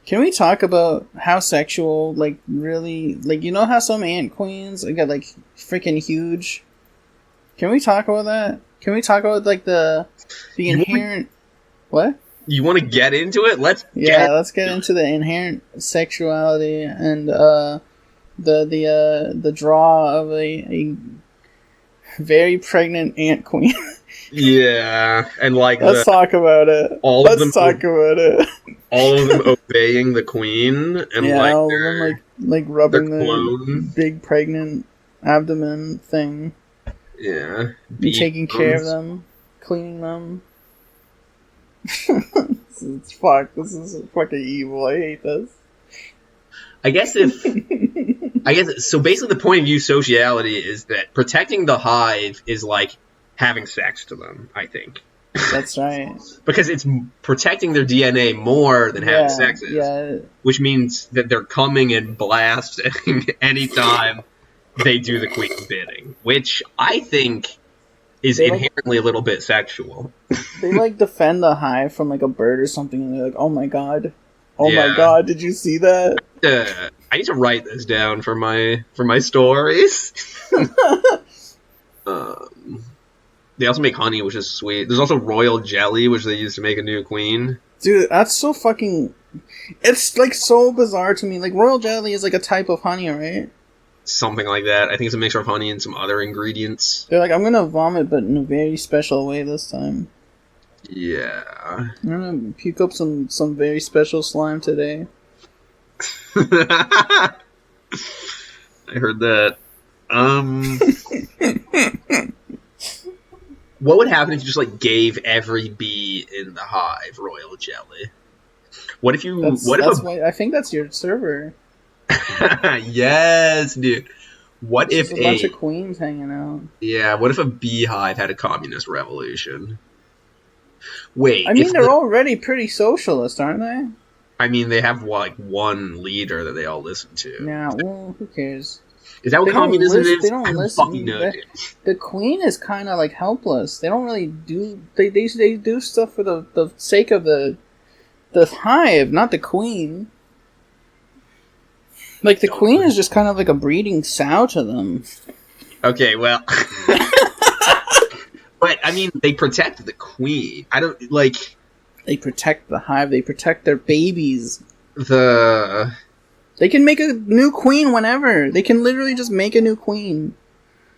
Can we talk about how sexual, like, really, like, you know how some ant queens get, like, freaking huge? Can we talk about that? Can we talk about, like, the inherent... What? You want to get into it? Let's get into the inherent sexuality and, the draw of a very pregnant ant queen. Yeah, and like let's talk about it. Let's talk about it. All of them obeying the queen, and yeah, all of them like rubbing the big pregnant abdomen thing. Yeah, be taking care of them, cleaning them. This is fucking evil. I hate this. I guess so. Basically, the point of view sociality is that protecting the hive is like having sex to them. I think that's right because it's protecting their DNA more than having sex is, which means that they're coming and blasting anytime they do the queen's bidding, which I think is inherently a little bit sexual. They like defend the hive from like a bird or something, and they're like, "Oh my god, my god, did you see that?" I need to write this down for my stories. They also make honey, which is sweet. There's also royal jelly, which they use to make a new queen. Dude, that's so fucking... It's, like, so bizarre to me. Like, royal jelly is, like, a type of honey, right? Something like that. I think it's a mixture of honey and some other ingredients. They're like, I'm gonna vomit, but in a very special way this time. Yeah. I'm gonna puke up some very special slime today. I heard that. What would happen if you just like gave every bee in the hive royal jelly? What if you? I think that's your server. Yes, dude. What if a bunch of queens hanging out? Yeah. What if a beehive had a communist revolution? Wait. I mean, they're already pretty socialist, aren't they? I mean, they have like one leader that they all listen to. Yeah. Well, who cares? Is that what communism is? They don't listen. The queen is kind of like helpless. They don't really do. They do stuff for the sake of the hive, not the queen. Like the queen is just kind of like a breeding sow to them. Okay, well, but I mean, they protect the queen. I don't like. They protect the hive. They protect their babies. They can make a new queen whenever. They can literally just make a new queen.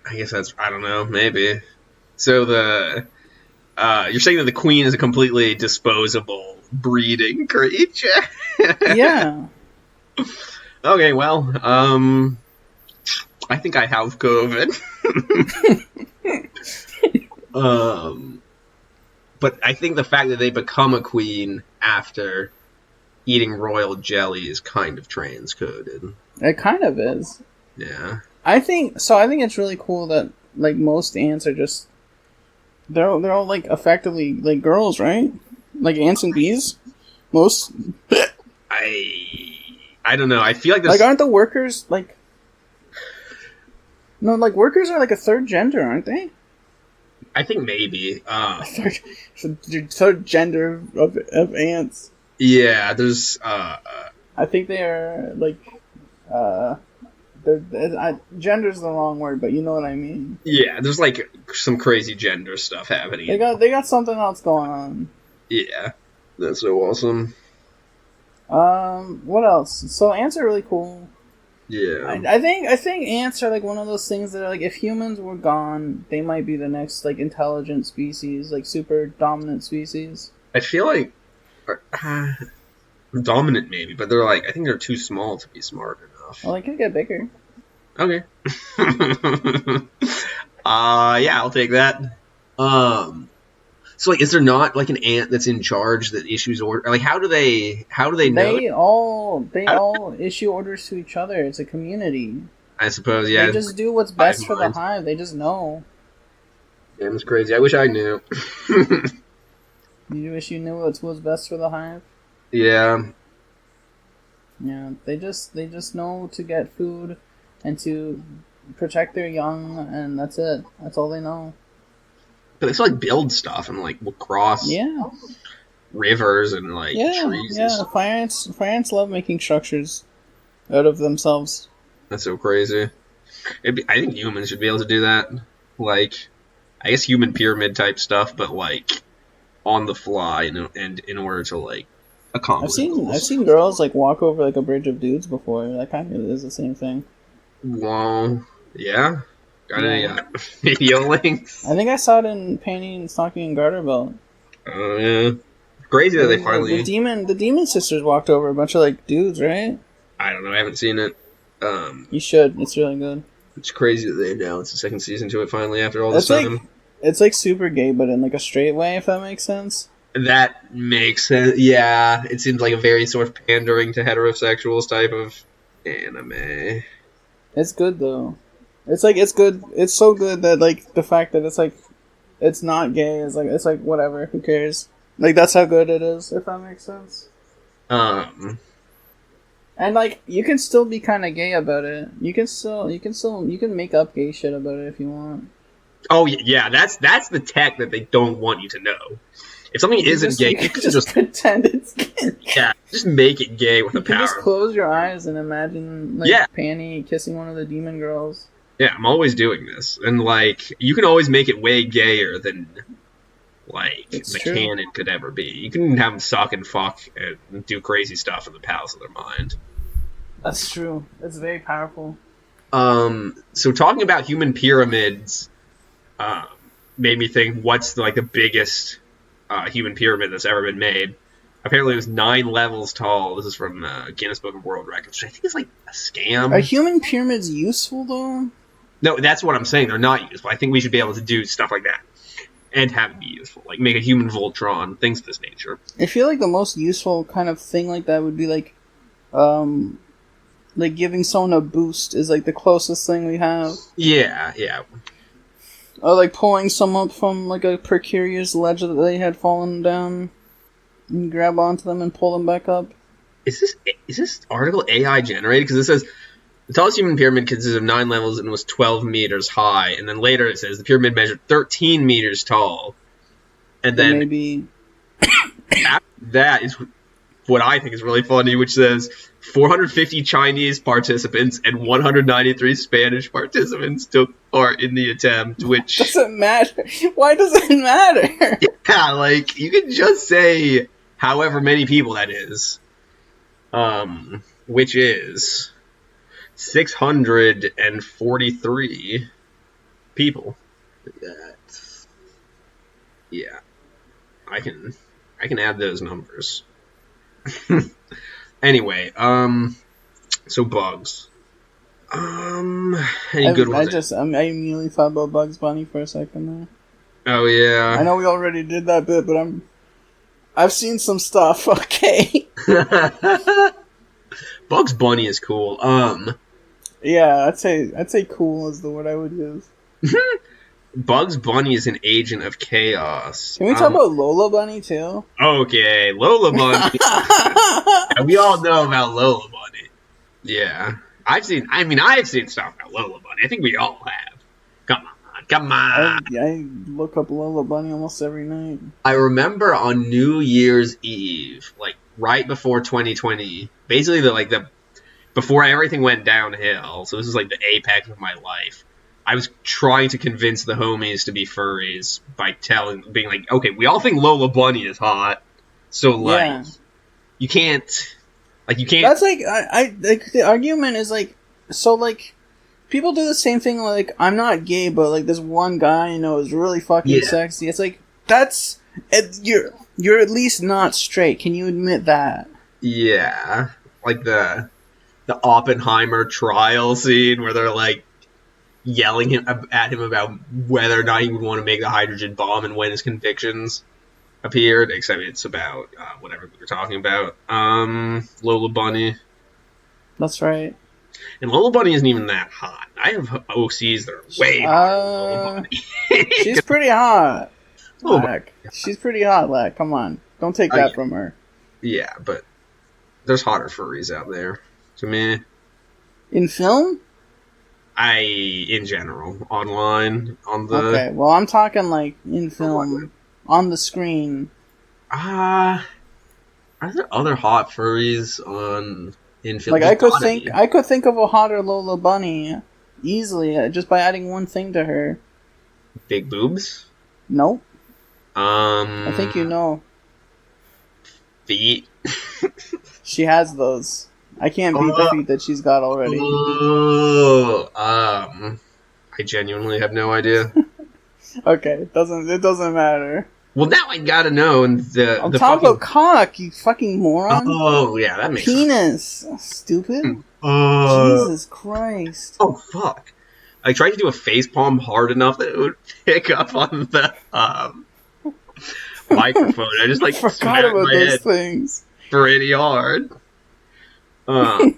I guess I don't know, maybe. So you're saying that the queen is a completely disposable breeding creature? Yeah. Okay, well, I think I have COVID. But I think the fact that they become a queen after eating royal jelly is kind of transcoded. It kind of is. Yeah. I think it's really cool that like most ants are just they're all like effectively like girls, right? Like ants and bees. Most. I don't know. I feel like aren't the workers like? No, like workers are like a third gender, aren't they? I think maybe. Third gender of ants. Yeah, there's. I think they are like. Gender's the wrong word, but you know what I mean. Yeah, there's like some crazy gender stuff happening. They got something else going on. Yeah, that's so awesome. What else? So ants are really cool. Yeah. I think ants are like one of those things that are like if humans were gone, they might be the next like intelligent species, like super dominant species. I feel like dominant maybe, but they're like I think they're too small to be smart enough. Well, they could get bigger. Okay. Yeah, I'll take that. So like, is there not like an ant that's in charge that issues order? Like, how do they know? They all issue orders to each other. It's a community. I suppose, yeah. They just do what's Hive best for the mind. hive. They just know. Damn, it's crazy. I wish I knew. You wish you knew what's best for the hive. Yeah. Yeah, they just know to get food and to protect their young, and that's it. That's all they know. But they still like build stuff and like will cross Yeah, rivers and like trees and yeah. stuff. Fire ants love making structures out of themselves. That's so crazy. I think humans should be able to do that. Like, I guess human pyramid type stuff, but like on the fly, and in order to like I've accomplish seen I've goals. seen girls like walk over like a bridge of dudes before. That kind of is the same thing. Well, yeah. Got any Yeah, video links? I think I saw it in Panty and Stocking and Garter Belt. Oh yeah. Crazy that It they was like finally. the demon sisters walked over a bunch of like dudes, right? I don't know. I haven't seen it. You should. It's really good. It's crazy that they announced a second season to it finally after all this It's like time. it's like super gay, but in like a straight way, if that makes sense. That makes sense. Yeah, it seems like a very sort of pandering to heterosexuals type of anime. It's good though. It's good. It's so good that like the fact that it's not gay is like it's like whatever. Who cares? Like that's how good it is. If that makes sense. Um. And like you can still be kind of gay about it. You can make up gay shit about it if you want. Oh yeah, that's the tech that they don't want you to know. If something isn't gay, You you can can just pretend it's gay. just make it gay with You the can just power. close your eyes and imagine like Yeah. Panty kissing one of the demon girls. Yeah, I'm always doing this, and like you can always make it way gayer than like It's the true. canon could ever be. You can have them suck and fuck and do crazy stuff in the palace of their mind. That's true. It's very powerful. So talking about human pyramids, um, made me think, what's like the biggest human pyramid that's ever been made? Apparently, it was 9 levels tall. This is from Guinness Book of World Records, which I think is like a scam. Are human pyramids useful though? No, that's what I'm saying. They're not useful. I think we should be able to do stuff like that and have it be useful, like make a human Voltron, things of this nature. I feel like the most useful kind of thing like that would be like giving someone a boost is like the closest thing we have. Yeah. Or like pulling someone up from like a precarious ledge that they had fallen down and grab onto them and pull them back up. Is this article AI generated? Because it says the tallest human pyramid consisted of 9 levels and was 12 meters high. And then later it says the pyramid measured 13 meters tall. And then Maybe after that is what I think is really funny, which says 450 Chinese participants and 193 Spanish participants took part in the attempt, which... doesn't matter. Why does it matter? Yeah, like, you can just say however many people that is. Which is 643 people. That's... Yeah. I can add those numbers. Anyway, so bugs. Any good ones? I immediately thought about Bugs Bunny for a second there. Oh yeah. I know we already did that bit, but I've seen some stuff. Okay. Bugs Bunny is cool. Yeah, I'd say cool is the word I would use. Bugs Bunny is an agent of chaos. Can we talk about Lola Bunny too? Okay, Lola Bunny. Yeah, we all know about Lola Bunny. Yeah. I've seen stuff about Lola Bunny. I think we all have. Come on. I look up Lola Bunny almost every night. I remember on New Year's Eve, like right before 2020, basically before everything went downhill. So this is like the apex of my life. I was trying to convince the homies to be furries by being like, okay, we all think Lola Bunny is hot, so like, Yeah. you can't. That's like I like the argument is like so like people do the same thing like I'm not gay but like this one guy I know is really fucking sexy. It's like you're at least not straight. Can you admit that? Yeah, like the Oppenheimer trial scene where they're like yelling at him about whether or not he would want to make the hydrogen bomb and when his convictions appeared, except it's about whatever we were talking about. Lola Bunny. That's right. And Lola Bunny isn't even that hot. I have OCs that are way hotter than Lola Bunny. She's pretty hot. Lola Lack. She's pretty hot, Lack. Come on. Don't take that from her. Yeah, but there's hotter furries out there. To me. In film? In general. Online. On the... Okay, well, I'm talking, like, in film. On the screen. Are there other hot furries in film? Like, I could think of a hotter Lola Bunny easily, just by adding one thing to her. Big boobs? Nope. I think you know. Feet? She has those. I can't beat the feet that she's got already. I genuinely have no idea. Okay, it doesn't matter. Well, now I gotta know. And I'm talking about cock, you fucking moron. Oh, yeah, that makes sense. Stupid. Jesus Christ. Oh, fuck. I tried to do a facepalm hard enough that it would pick up on the microphone. I just, like, forgot about my those head things. Pretty hard. What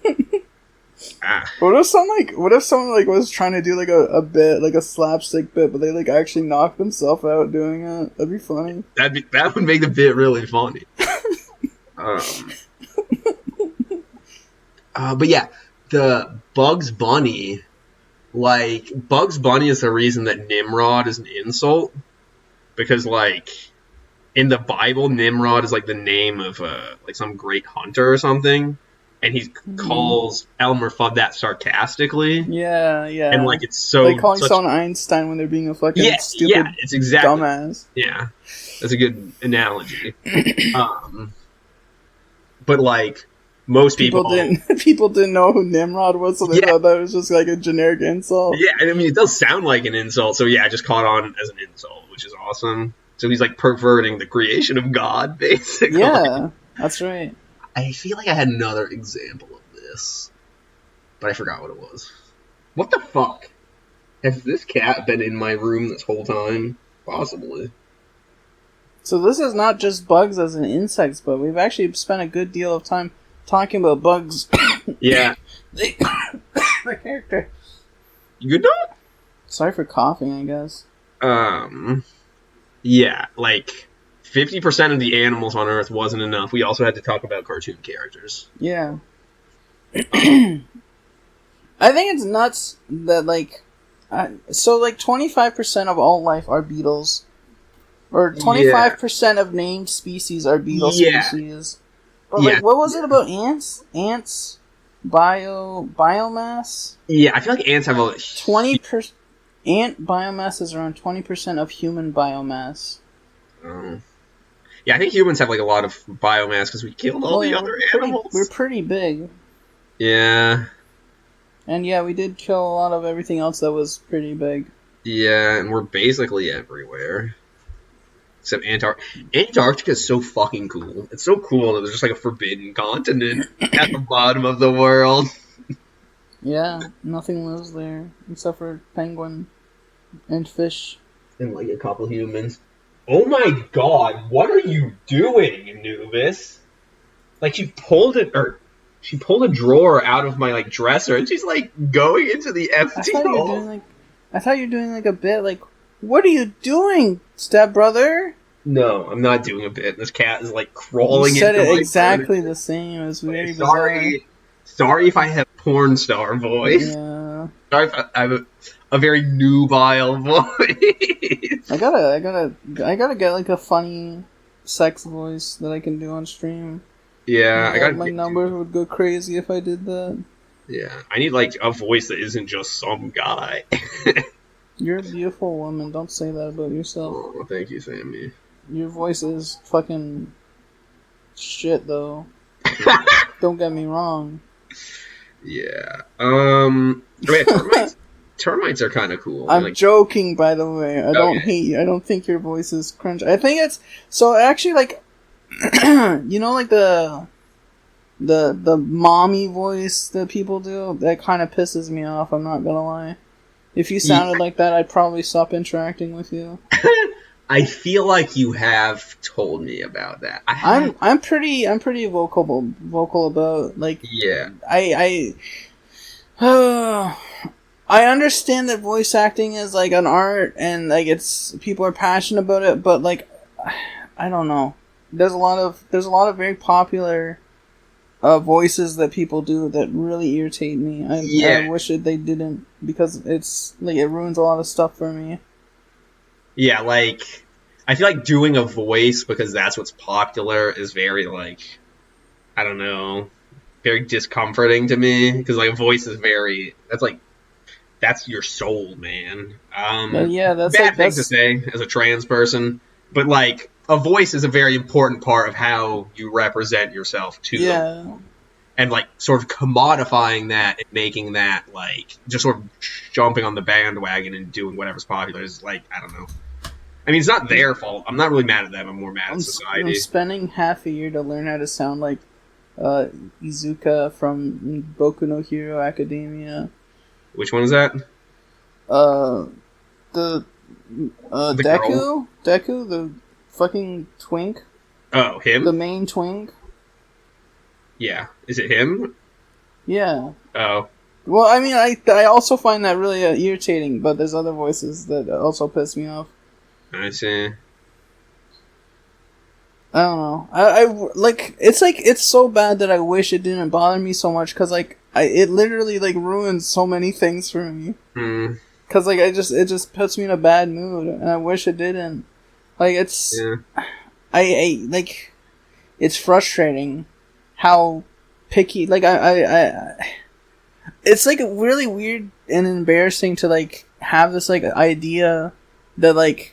if someone was trying to do like a bit, like a slapstick bit, but they like actually knocked themselves out doing it? That'd be funny. That would make the bit really funny. But yeah, the Bugs Bunny, like Bugs Bunny is the reason that Nimrod is an insult, because like in the Bible, Nimrod is like the name of like some great hunter or something. And he calls Elmer Fudd that sarcastically. Yeah. And like it's so like calling someone Einstein when they're being a fucking stupid it's exactly dumbass. Yeah. That's a good analogy. But like most people didn't know who Nimrod was, so they thought that was just like a generic insult. Yeah, and I mean it does sound like an insult, so yeah, it just caught on as an insult, which is awesome. So he's like perverting the creation of God, basically. Yeah, that's right. I feel like I had another example of this, but I forgot what it was. What the fuck? Has this cat been in my room this whole time? Possibly. So this is not just bugs as in insects, but we've actually spent a good deal of time talking about bugs. Yeah. The character. You good dog? Sorry for coughing, I guess. Yeah, like 50% of the animals on Earth wasn't enough. We also had to talk about cartoon characters. Yeah. I think it's nuts that, like... so, like, 25% of all life are beetles. Or 25% of named species are beetle species. But, like, what was it about ants? Ants? Biomass? Yeah, I feel like ants have a... 20%... Ant biomass is around 20% of human biomass. Yeah, I think humans have like a lot of biomass because we killed all the other animals. We're pretty big. Yeah. And yeah, we did kill a lot of everything else that was pretty big. Yeah, and we're basically everywhere. Except Antarctica. Antarctica is so fucking cool. It's so cool that there's just like a forbidden continent at the bottom of the world. Yeah, nothing lives there except for penguin and fish. And like a couple humans. Oh my god, what are you doing, Anubis? Like she pulled a drawer out of my like dresser and she's like going into the empty hole. I thought you were doing like a bit like, what are you doing, stepbrother? No, I'm not doing a bit. This cat is like crawling into my You said it exactly the same. It was very bizarre. Sorry if I have porn star voice. Yeah. Sorry if I have a very nubile voice. I gotta get like a funny sex voice that I can do on stream. Yeah, my numbers would go crazy if I did that. Yeah, I need like a voice that isn't just some guy. You're a beautiful woman. Don't say that about yourself. Oh, thank you, Sammy. Your voice is fucking shit, though. Don't get me wrong. Yeah. Termites are kind of cool. I'm joking, by the way. I don't hate you. I don't think your voice is cringe. I think it's... So, actually, like... you know, like, the mommy voice that people do? That kind of pisses me off, I'm not gonna lie. If you sounded like that, I'd probably stop interacting with you. I feel like you have told me about that. I'm pretty vocal about, like... Yeah. I understand that voice acting is like an art and like it's people are passionate about it, but like I don't know. There's a lot of very popular voices that people do that really irritate me. I wish that they didn't, because it's like it ruins a lot of stuff for me. Yeah, like I feel like doing a voice because that's what's popular is very like, I don't know, very discomforting to me, because like a voice is very, that's your soul, man. But yeah, Bad thing to say as a trans person, but like a voice is a very important part of how you represent yourself to them. And like sort of commodifying that and making that like just sort of jumping on the bandwagon and doing whatever's popular is like, I don't know. I mean, it's not their fault. I'm not really mad at them. I'm more mad at society. I'm spending half a year to learn how to sound like Izuka from Boku no Hero Academia. Which one is that? The Deku? Deku, the fucking twink. Oh, him? The main twink. Yeah. Is it him? Yeah. Oh. Well, I mean, I also find that really irritating, but there's other voices that also piss me off. I see. I don't know. I like it's so bad that I wish it didn't bother me so much, because like it literally like ruins so many things for me. Because like it just puts me in a bad mood, and I wish it didn't. Like it's I like it's frustrating how picky, like I it's like really weird and embarrassing to like have this like idea that like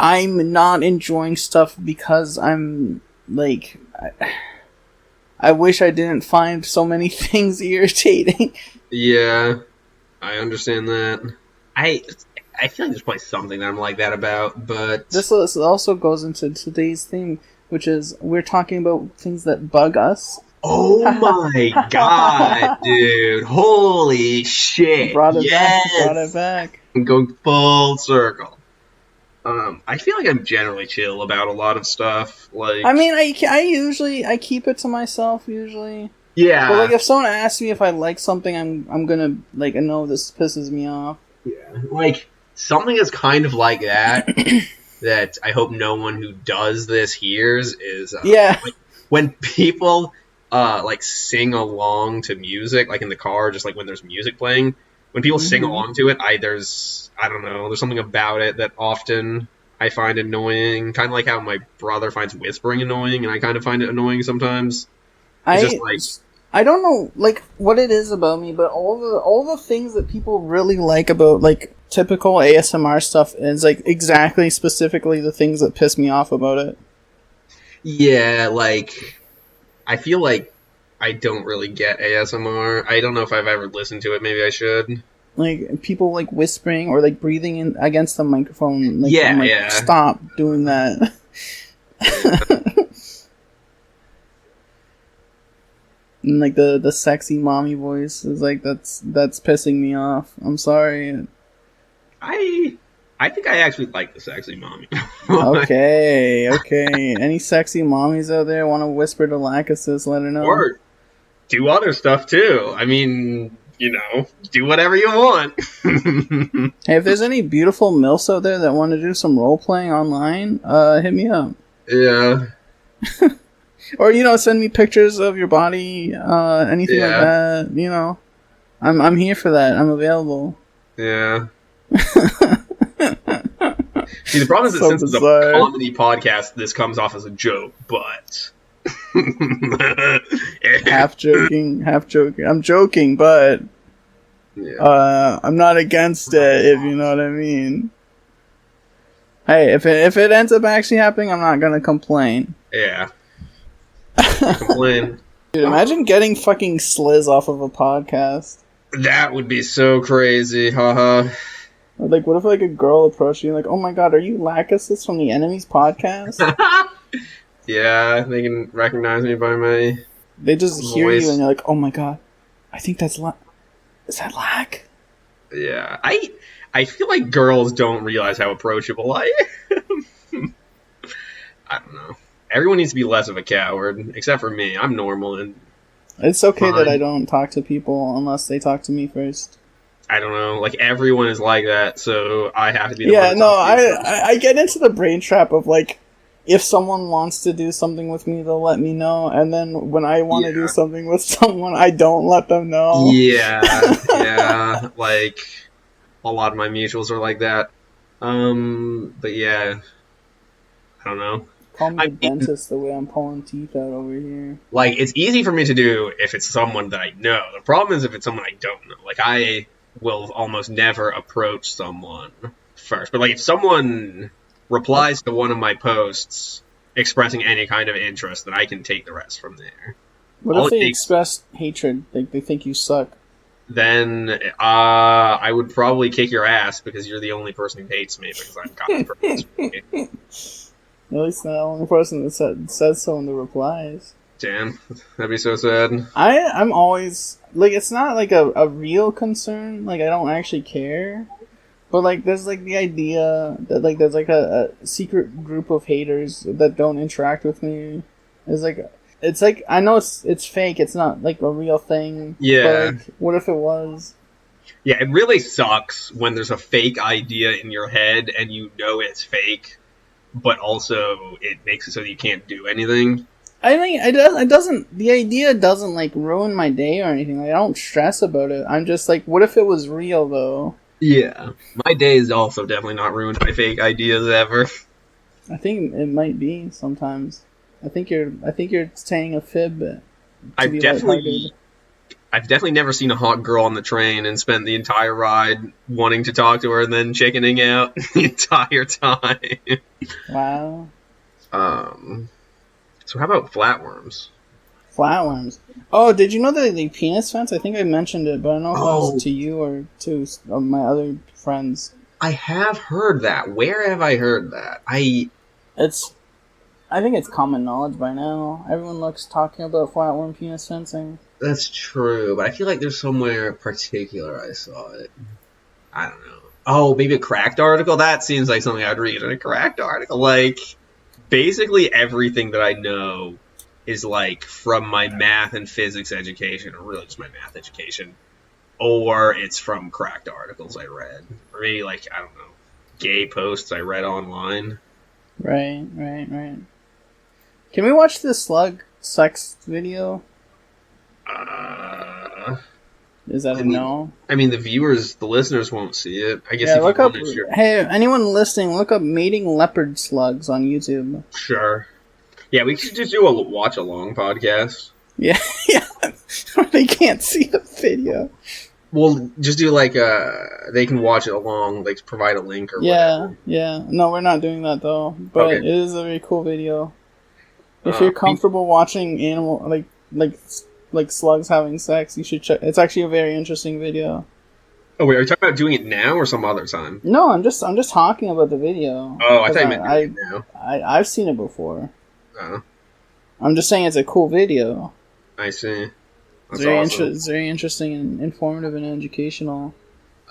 I'm not enjoying stuff because I'm like I wish I didn't find so many things irritating. Yeah, I understand that. I feel like there's probably something that I'm like that about, but this also goes into today's theme, which is we're talking about things that bug us. Oh my god, dude! Holy shit! Brought it back. I'm going full circle. I feel like I'm generally chill about a lot of stuff. Like, I mean, I usually keep it to myself usually. Yeah. But like, if someone asks me if I like something, I'm gonna like, no, this pisses me off. Yeah. Like something is kind of like that. That I hope no one who does this hears is. Like, when people like sing along to music, like in the car, just like when there's music playing. When people sing along to it, I don't know, there's something about it that often I find annoying. Kind of like how my brother finds whispering annoying, and I kind of find it annoying sometimes. I don't know, like, what it is about me, but all the things that people really like about, like, typical ASMR stuff is, like, exactly, specifically the things that piss me off about it. Yeah, like, I feel like I don't really get ASMR. I don't know if I've ever listened to it. Maybe I should. Like, people, like, whispering or, like, breathing in against the microphone. Like, yeah, I'm like, yeah. Stop doing that. And, like, the sexy mommy voice is, like, that's pissing me off. I'm sorry. I think I actually like the sexy mommy. Okay. Any sexy mommies out there want to whisper to Lachesis, let her know. Or do other stuff, too. I mean, you know, do whatever you want. Hey, if there's any beautiful MILFs out there that want to do some role-playing online, hit me up. Yeah. Or, you know, send me pictures of your body, anything like that, you know. I'm here for that. I'm available. Yeah. See, the problem is that since it's a comedy podcast, this comes off as a joke, but... half joking. I'm joking, but... Yeah. I'm not against it, if you know what I mean. Hey, if it ends up actually happening, I'm not gonna complain. Yeah. Complain. Dude, imagine getting fucking sliz off of a podcast. That would be so crazy, haha. Like, what if, like, a girl approached you and, like, oh my god, are you Lachesis from the Enemies podcast? Yeah, they can recognize me by my They just voice. hear you and you're like, oh my god, I think that's Is that Lack? Yeah, I feel like girls don't realize how approachable I am. I don't know. Everyone needs to be less of a coward, except for me. I'm normal and It's okay that I fine. don't talk to people unless they talk to me first. I don't know. Like, everyone is like that, so I have to be the one Yeah, to no, talk to you first. I get into the brain trap of like, if someone wants to do something with me, they'll let me know, and then when I want to do Yeah. something with someone, I don't let them know. Yeah. Like, a lot of my mutuals are like that. But yeah, I don't know. Call me I the mean, dentist the way I'm pulling teeth out over here. like, it's easy for me to do if it's someone that I know. The problem is if it's someone I don't know. Like, I will almost never approach someone first. But, like, if someone What replies to one of my posts expressing any kind of interest, then I can take the rest from there. what All if it they takes, express hatred? Like they think you suck. then I would probably kick your ass because you're the only person who hates me because I'm God's purpose. At least not the only person that says so in the replies. Damn, that'd be so sad. I'm always like, it's not like a real concern. Like I don't actually care. But like, there's like the idea that like there's like a secret group of haters that don't interact with me. It's like I know it's fake. It's not like a real thing. But Yeah. like, what if it was? Yeah, it really sucks when there's a fake idea in your head and you know it's fake, but also it makes it so that you can't do anything. I think it doesn't. The idea doesn't like ruin my day or anything. Like I don't stress about it. I'm just like, what if it was real though? Yeah. My day is also definitely not ruined by fake ideas ever. I think it might be sometimes. I think you're saying a fib to I've be lighthearted. definitely I've definitely never seen a hot girl on the train and spent the entire ride wanting to talk to her and then chickening out the entire time. Wow. Um so how about flatworms? Flatworms. Oh, did you know that the penis fence? I think I mentioned it, but I don't know if it was Oh, to you or to my other friends. I have heard that. Where have I heard that? It's. I think it's common knowledge by now. Everyone looks talking about flatworm penis fencing. That's true, but I feel like there's somewhere particular I saw it. I don't know. Oh, maybe a Cracked article? That seems like something I'd read in a Cracked article. Like, basically everything that I know is, like, from my math and physics education, or really just my math education, or it's from Cracked articles I read. Or maybe, like, I don't know, gay posts I read online. Right, right, right. Can we watch this slug sex video? Is that I a mean, no? the listeners won't see it. I guess Yeah, if you look up. want to share. Hey, anyone listening, look up mating leopard slugs on YouTube. Sure. Yeah, we could just do a watch along podcast. Yeah, yeah. They can't see the video. We'll just do like they can watch it along, like provide a link or Yeah, whatever. yeah. No, we're not doing that though. But Okay. it is a very cool video. If you're comfortable watching animal like slugs having sex, you should check. It's actually a very interesting video. Oh wait, are you talking about doing it now or some other time? No, I'm just talking about the video. Oh, I 'Cause thought you meant doing it now. I've seen it before. Oh, I'm just saying it's a cool video. I see. It's That's awesome. it's very interesting and informative and educational.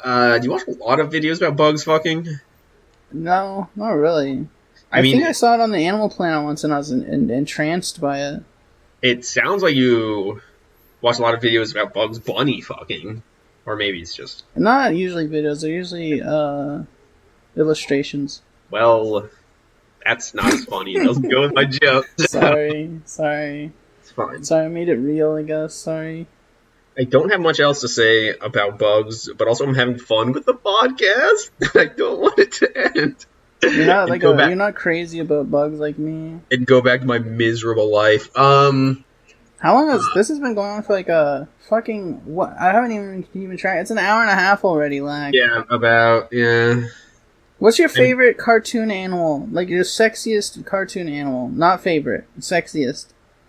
Do you watch a lot of videos about bugs fucking? No, not really. I I think mean, I saw it on the Animal Planet once, and I was entranced by it. it sounds like you watch a lot of videos about Bugs Bunny fucking, or maybe it's just Not usually videos; they're usually illustrations. well, that's not as funny. It doesn't go with my joke. Sorry, It's fine. sorry. I made it real, I guess. Sorry. I don't have much else to say about bugs, but also I'm having fun with the podcast. I don't want it to end. You're not like Back you're not crazy about bugs like me. and go back to my miserable life. How long has this has been going on for like a fucking what? I haven't even tried. It's an hour and a half already, Lack. Yeah, about yeah. What's your favorite cartoon animal? Like your sexiest cartoon animal? Not favorite, sexiest.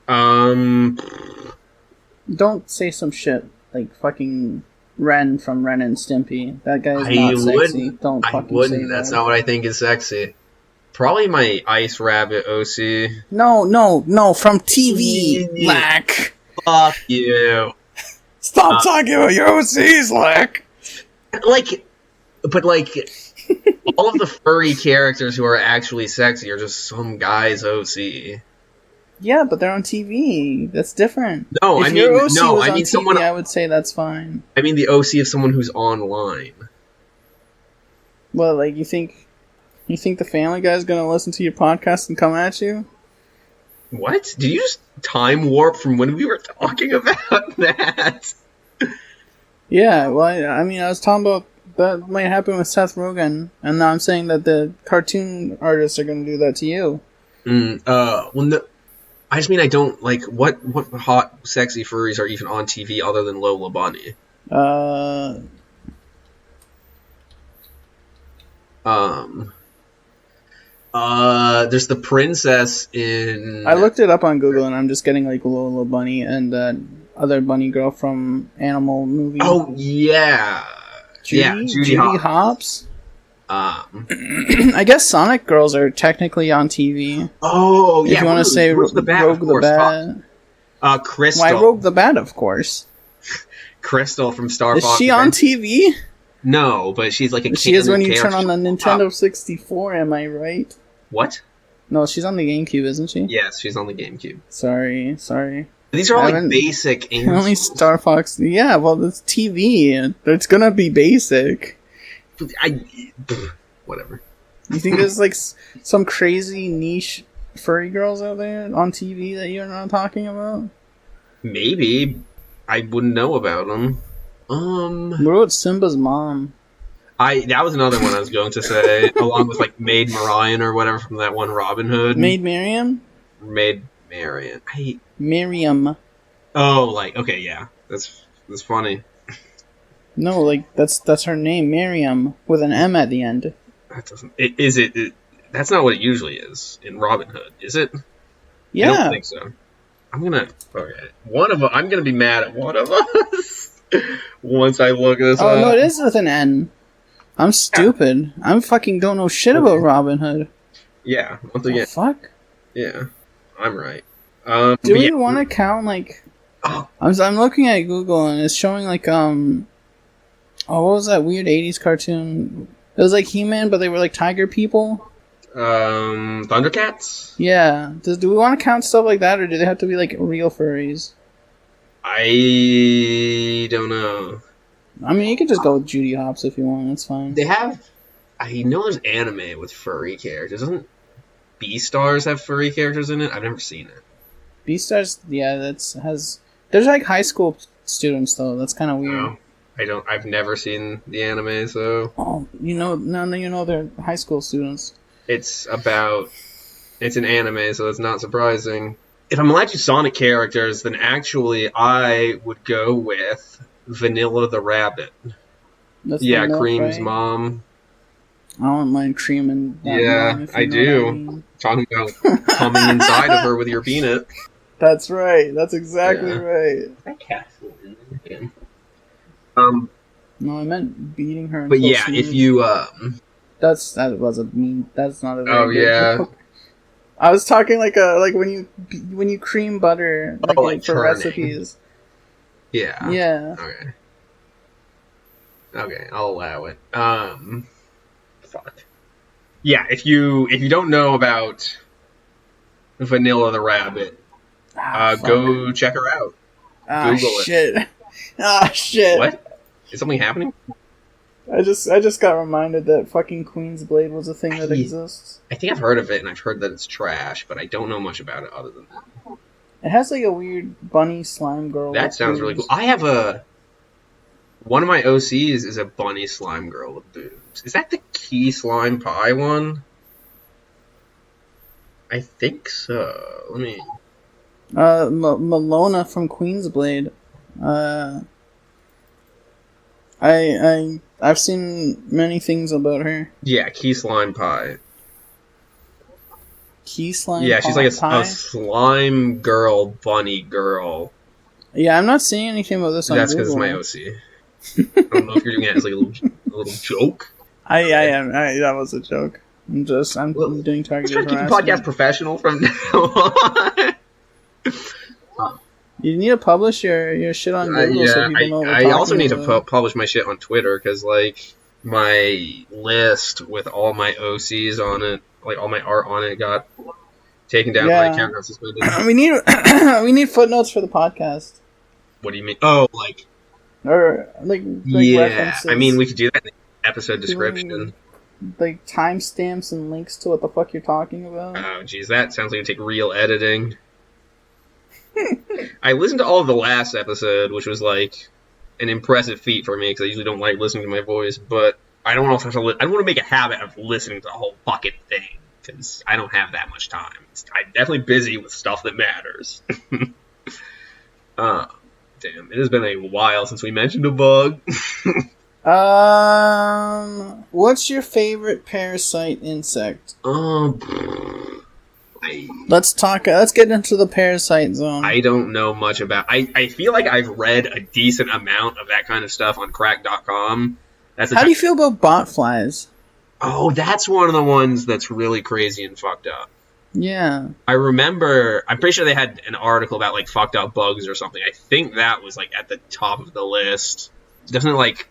Um, Don't say some shit like fucking Ren from Ren and Stimpy. That guy is I not sexy. wouldn't. Don't I fucking wouldn't. say That's that. not what I think is sexy. Probably my Ice Rabbit OC. No, from TV, Lack. Fuck you. Stop talking about your OCs, Lack. Like, but like, all of the furry characters who are actually sexy are just some guy's OC. Yeah, but they're on TV. That's different. No, If your OC was I on mean TV, someone. I would say that's fine. I mean the OC of someone who's online. Well, like you think the Family Guy's gonna listen to your podcast and come at you? What? Did you just time warp from when we were talking about that? Yeah, well, I mean, I was talking about that might happen with Seth Rogen, and now I'm saying that the cartoon artists are going to do that to you. Well, no, I just mean I don't, like, what hot, sexy furries are even on TV other than Lola Bunny? There's the princess in... I looked it up on Google, and I'm just getting, like, Lola Bunny and other bunny girl from Animal movie. Oh, yeah. Judy Hopps. I guess Sonic Girls are technically on TV. Oh, yeah. If you want to say Rogue the Bat. Crystal. Why Rogue the Bat, of course. Crystal from Star Fox. Is she on TV? No, but she's like a She is when you turn on the Nintendo 64, am I right? What? No, she's on the GameCube, isn't she? Yes, she's on the GameCube. Sorry. These are all like basic answers. Only Star Fox. Yeah, well, it's TV. It's gonna be basic. Whatever. You think there's like some crazy niche furry girls out there on TV that you're not talking about? Maybe. I wouldn't know about them. What about Simba's mom? That was another one I was going to say, along with like Maid Marian or whatever from that one Robin Hood. Maid Marian? Maid Marian. Miriam. Oh, like, okay, yeah. That's funny. No, like that's her name, Miriam, with an M at the end. That doesn't. That's not what it usually is in Robin Hood, is it? Yeah. I don't think so. I'm gonna be mad at one of us once I look this up. Oh no, it is with an N. I'm stupid. I fucking don't know shit about Robin Hood. Yeah. Once again. Fuck. Yeah, I'm right. Do we want to count like? Oh. I'm looking at Google and it's showing like what was that weird '80s cartoon? It was like He-Man, but they were like tiger people. Thundercats? Yeah. Do we want to count stuff like that, or do they have to be like real furries? I don't know. I mean, you could just go with Judy Hopps if you want. It's fine. They have. I know there's anime with furry characters. Doesn't Beastars have furry characters in it? I've never seen it. Beastars, yeah, There's like high school students though. That's kind of weird. No, I've never seen the anime, so. Oh, now you know they're high school students. It's an anime, so it's not surprising. If I'm allowed to Sonic characters, then actually I would go with Vanilla the Rabbit. That's Cream's right? mom. I don't mind Cream and that mom, I do. I mean. Talking about coming inside of her with your peanut. That's right. That's exactly right. That cat's in there. No, I meant beating her. But yeah, if you that's not a very good joke. I was talking like when you cream butter for turning. recipes. Yeah. Yeah. Okay, I'll allow it. Fuck. Yeah, if you don't know about Vanilla the Rabbit, go check her out. Google it. Shit. What? Is something happening? I just got reminded that fucking Queen's Blade was a thing that exists. I think I've heard of it, and I've heard that it's trash, but I don't know much about it other than that. It has like a weird bunny slime girl. That sounds really cool. I have one of my OCs is a bunny slime girl with boobs. Is that the Key Slime Pie one? I think so. Let me... Malona from Queen's Blade. I've seen many things about her. Yeah, Key Slime Pie. Key Slime Yeah, Pie? she's like a slime girl, bunny girl. Yeah, I'm not seeing anything about this on That's Google. because it's my OC. I don't know if you're doing it as like a little joke. I am. That was a joke. I'm doing targeted Let's try to keep the harassment. podcast professional from now on. You need to publish your shit on Google so people know what we're talking I also need about. to publish my shit on Twitter because like my list with all my OCs on it, like all my art on it, got Taken down. Yeah. Like, account got suspended. we need footnotes for the podcast. What do you mean? Oh, like... Or, like Yeah, references. I mean, we could do that in the episode description. Like, timestamps and links to what the fuck you're talking about. Oh, geez, that sounds like it'd take real editing. I listened to all of the last episode, which was, like, an impressive feat for me, because I usually don't like listening to my voice, but I don't want to make a habit of listening to the whole fucking thing, because I don't have that much time. I'm definitely busy with stuff that matters. Damn, it has been a while since we mentioned a bug. What's your favorite parasite insect? Let's get into the parasite zone. I don't know much about... I feel like I've read a decent amount of that kind of stuff on crack.com. How do you feel about botflies? Oh, that's one of the ones that's really crazy and fucked up. Yeah. I'm pretty sure they had an article about, like, fucked up bugs or something. I think that was, like, at the top of the list. Definitely, like...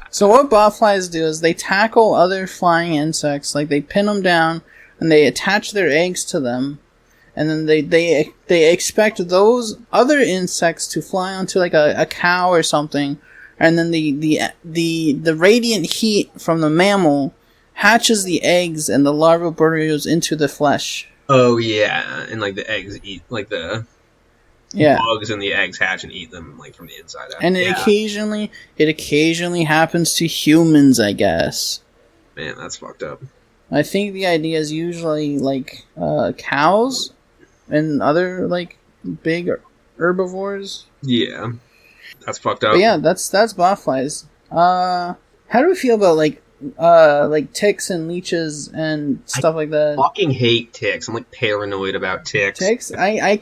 So what botflies do is they tackle other flying insects, like they pin them down, and they attach their eggs to them, and then they expect those other insects to fly onto, like, a cow or something, and then the radiant heat from the mammal hatches the eggs, and the larva burrows into the flesh. Oh, yeah, and, like, the eggs eat, like, the bugs and the eggs hatch and eat them, like, from the inside out. And it occasionally happens to humans, I guess. Man, that's fucked up. I think the idea is usually, like, cows and other, like, big herbivores. Yeah. That's fucked up. But yeah, that's botflies. How do we feel about, like ticks and leeches and stuff like that? I fucking hate ticks. I'm, like, paranoid about ticks. Ticks? I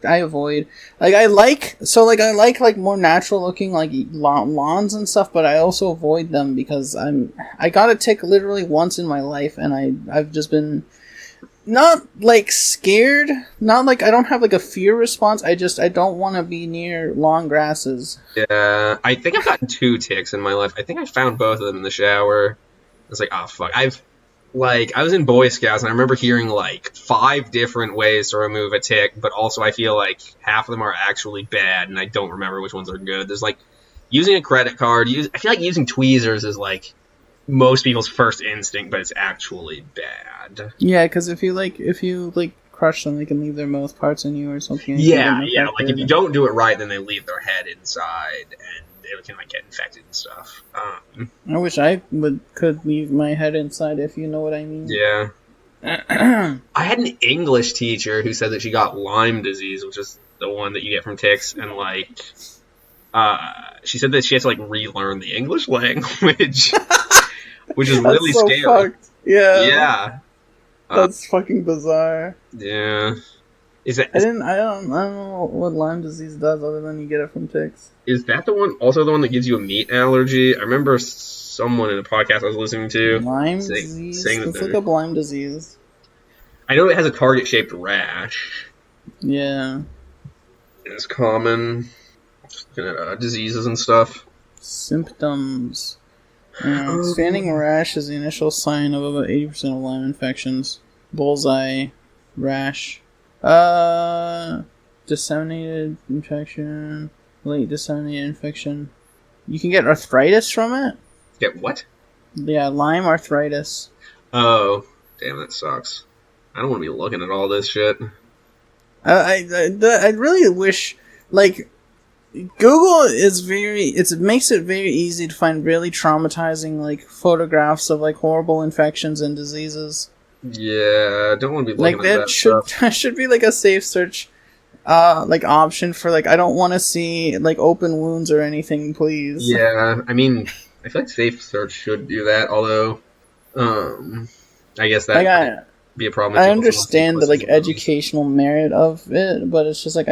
avoid. Like, I like more natural looking, like, lawns and stuff, but I also avoid them because I got a tick literally once in my life, and I've just been not, like, scared, not, like, I don't have, like, a fear response, I don't want to be near long grasses. Yeah, I think I've gotten 2 ticks in my life. I think I found both of them in the shower. I was like, oh, fuck. I was in Boy Scouts, and I remember hearing, like, 5 different ways to remove a tick, but also I feel like half of them are actually bad, and I don't remember which ones are good. There's, like, using a credit card, I feel like using tweezers is, like, most people's first instinct, but it's actually bad. Yeah, because if you crush them, they can leave their mouth parts in you or something. Yeah, like, if you don't do it right, then they leave their head inside, and it can, like, get infected and stuff. I wish I could leave my head inside, if you know what I mean. Yeah. I had an English teacher who said that she got Lyme disease, which is the one that you get from ticks, and, like, she said that she has to, like, relearn the English language, which is really so scary. Fucked. Yeah. Yeah. That's fucking bizarre. Yeah. I don't know what Lyme disease does other than you get it from ticks. Is that the one that gives you a meat allergy? I remember someone in a podcast I was listening to Lyme disease. Let's look up Lyme disease. I know it has a target-shaped rash. Yeah. It's common. Looking at diseases and stuff. Symptoms. Standing rash is the initial sign of about 80% of Lyme infections. Bullseye rash. Disseminated infection. Late disseminated infection. You can get arthritis from it? Get what? Yeah, Lyme arthritis. Oh, damn, that sucks. I don't want to be looking at all this shit. I really wish, like, Google makes it very easy to find really traumatizing, like, photographs of, like, horrible infections and diseases. Yeah, I don't want to be looking at that stuff. That should be, like, a safe search, like, option for, like, I don't want to see, like, open wounds or anything, please. Yeah, I mean, I feel like safe search should do that, although, I guess that might be a problem. I understand the, like, educational merit of it, but it's just, like,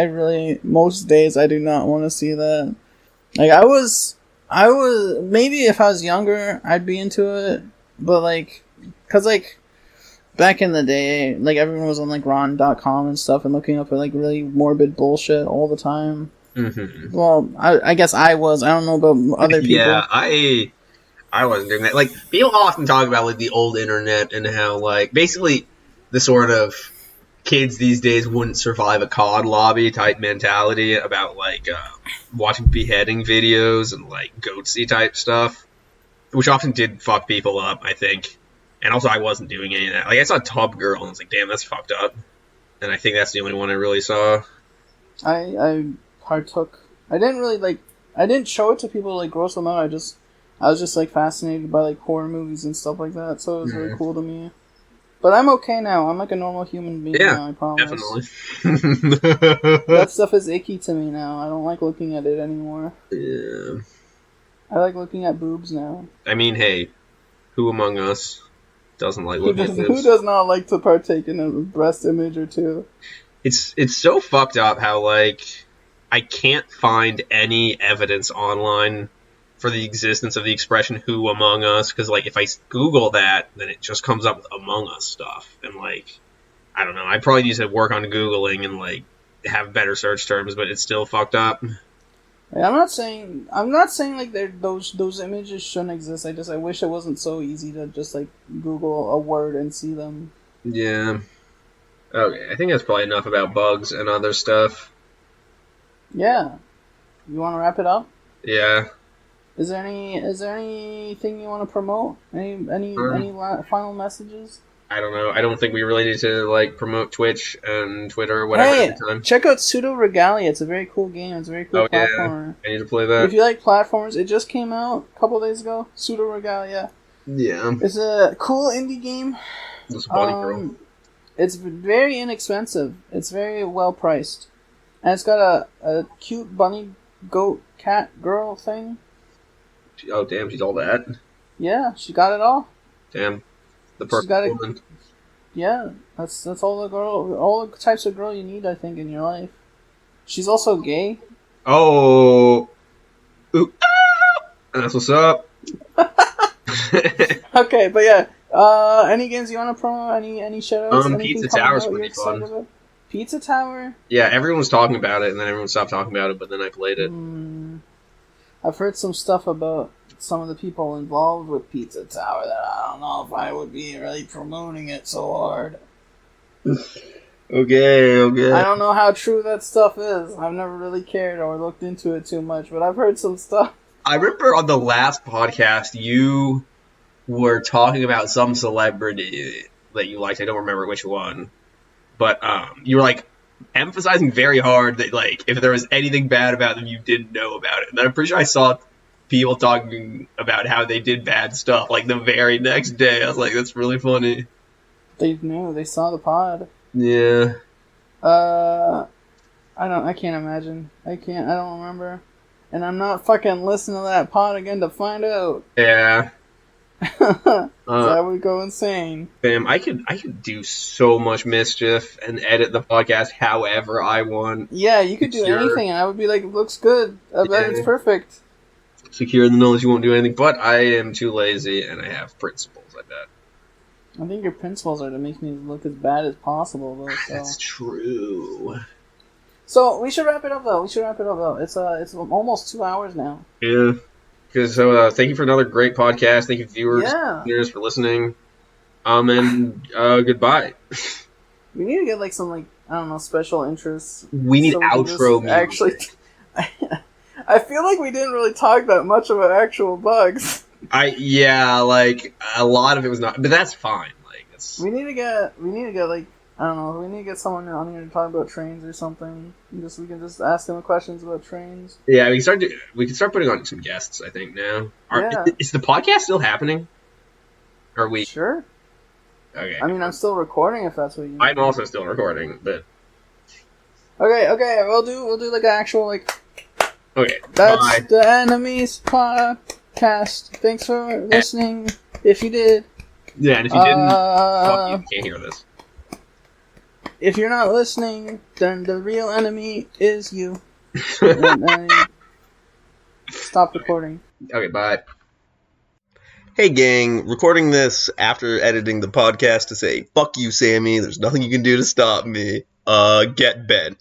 most days I do not want to see that. Like, I was, maybe if I was younger, I'd be into it, but, like, cause, like, back in the day, like, everyone was on, like, Ron.com and stuff and looking up at, like, really morbid bullshit all the time. Mm-hmm. Well, I guess I was. I don't know about other people. Yeah, I wasn't doing that. Like, people often talk about, like, the old internet and how, like, basically, the sort of kids these days wouldn't survive a COD lobby type mentality about like watching beheading videos and like goatsy type stuff, which often did fuck people up, I think. And also, I wasn't doing any of that. Like, I saw Tub Girl and I was like, damn, that's fucked up. And I think that's the only one I really saw. I partook. I didn't really like. I didn't show it to people to like gross them out. I was just like fascinated by like horror movies and stuff like that. So it was really cool to me. But I'm okay now. I'm like a normal human being now, I promise. Definitely. That stuff is icky to me now. I don't like looking at it anymore. Yeah. I like looking at boobs now. I mean, hey, who among us doesn't like looking at boobs? Who does not like to partake in a breast image or two? It's so fucked up how, like, I can't find any evidence online for the existence of the expression "who among us," because like if I Google that, then it just comes up with Among Us stuff, and like I don't know. I probably need to work on Googling and like have better search terms, but it's still fucked up. I'm not saying like those images shouldn't exist. I wish it wasn't so easy to just like Google a word and see them. Yeah. Okay, I think that's probably enough about bugs and other stuff. Yeah. You want to wrap it up? Yeah. Is there anything you want to promote? Any final messages? I don't know. I don't think we really need to like promote Twitch and Twitter or whatever at the time. Check out Pseudo Regalia. It's a very cool game. It's a very cool platformer. Yeah. I need to play that. If you like platformers, it just came out a couple days ago. Pseudo Regalia. Yeah. It's a cool indie game. It's a bunny girl. It's very inexpensive. It's very well priced. And it's got a cute bunny, goat, cat, girl thing. Oh, damn, she's all that? Yeah, she got it all. Damn. The perfect woman. Yeah, that's all the types of girl you need, I think, in your life. She's also gay. Oh. Ooh. Ah! That's what's up. Okay, but yeah. Any games you want to promo? Any shoutouts? Pizza Tower's pretty fun. Pizza Tower? Yeah, everyone was talking about it, and then everyone stopped talking about it, but then I played it. I've heard some stuff about some of the people involved with Pizza Tower that I don't know if I would be really promoting it so hard. Okay. I don't know how true that stuff is. I've never really cared or looked into it too much, but I've heard some stuff. I remember on the last podcast you were talking about some celebrity that you liked. I don't remember which one. But you were like emphasizing very hard that like if there was anything bad about them, you didn't know about it. And I'm pretty sure I saw people talking about how they did bad stuff like the very next day. I was like, that's really funny. They knew. They saw the pod. Yeah. I can't imagine. I don't remember. And I'm not fucking listening to that pod again to find out. Yeah. That would go insane. Bam, I could do so much mischief and edit the podcast however I want. Yeah, you could do anything, and I would be like, it looks good. I bet it's perfect. Secure in the knowledge you won't do anything, but I am too lazy, and I have principles, I bet. I think your principles are to make me look as bad as possible, though. So. That's true. So, we should wrap it up, though. It's almost 2 hours now. Yeah. So, thank you for another great podcast. Thank you, viewers, for listening. And goodbye. We need to get, like, some, like, I don't know, special interests. We need outro music. Actually, I feel like we didn't really talk that much about actual bugs. Like, a lot of it was not, but that's fine. Like, we need to get, like, I don't know, we need to get someone on here to talk about trains or something. We can just ask them questions about trains. Yeah, we can start putting on some guests, I think, now. Is the podcast still happening? Are we? Sure. Okay. I mean, I'm still recording if that's what you mean. I'm also still recording, but... Okay, we'll do like an actual, like... Okay, that's bye. The Enemies Podcast. Thanks for listening, if you did. Yeah, and if you didn't, fuck you can't hear this. If you're not listening, then the real enemy is you. Stop recording. Okay, bye. Hey gang, recording this after editing the podcast to say, fuck you, Sammy, there's nothing you can do to stop me. Get bent.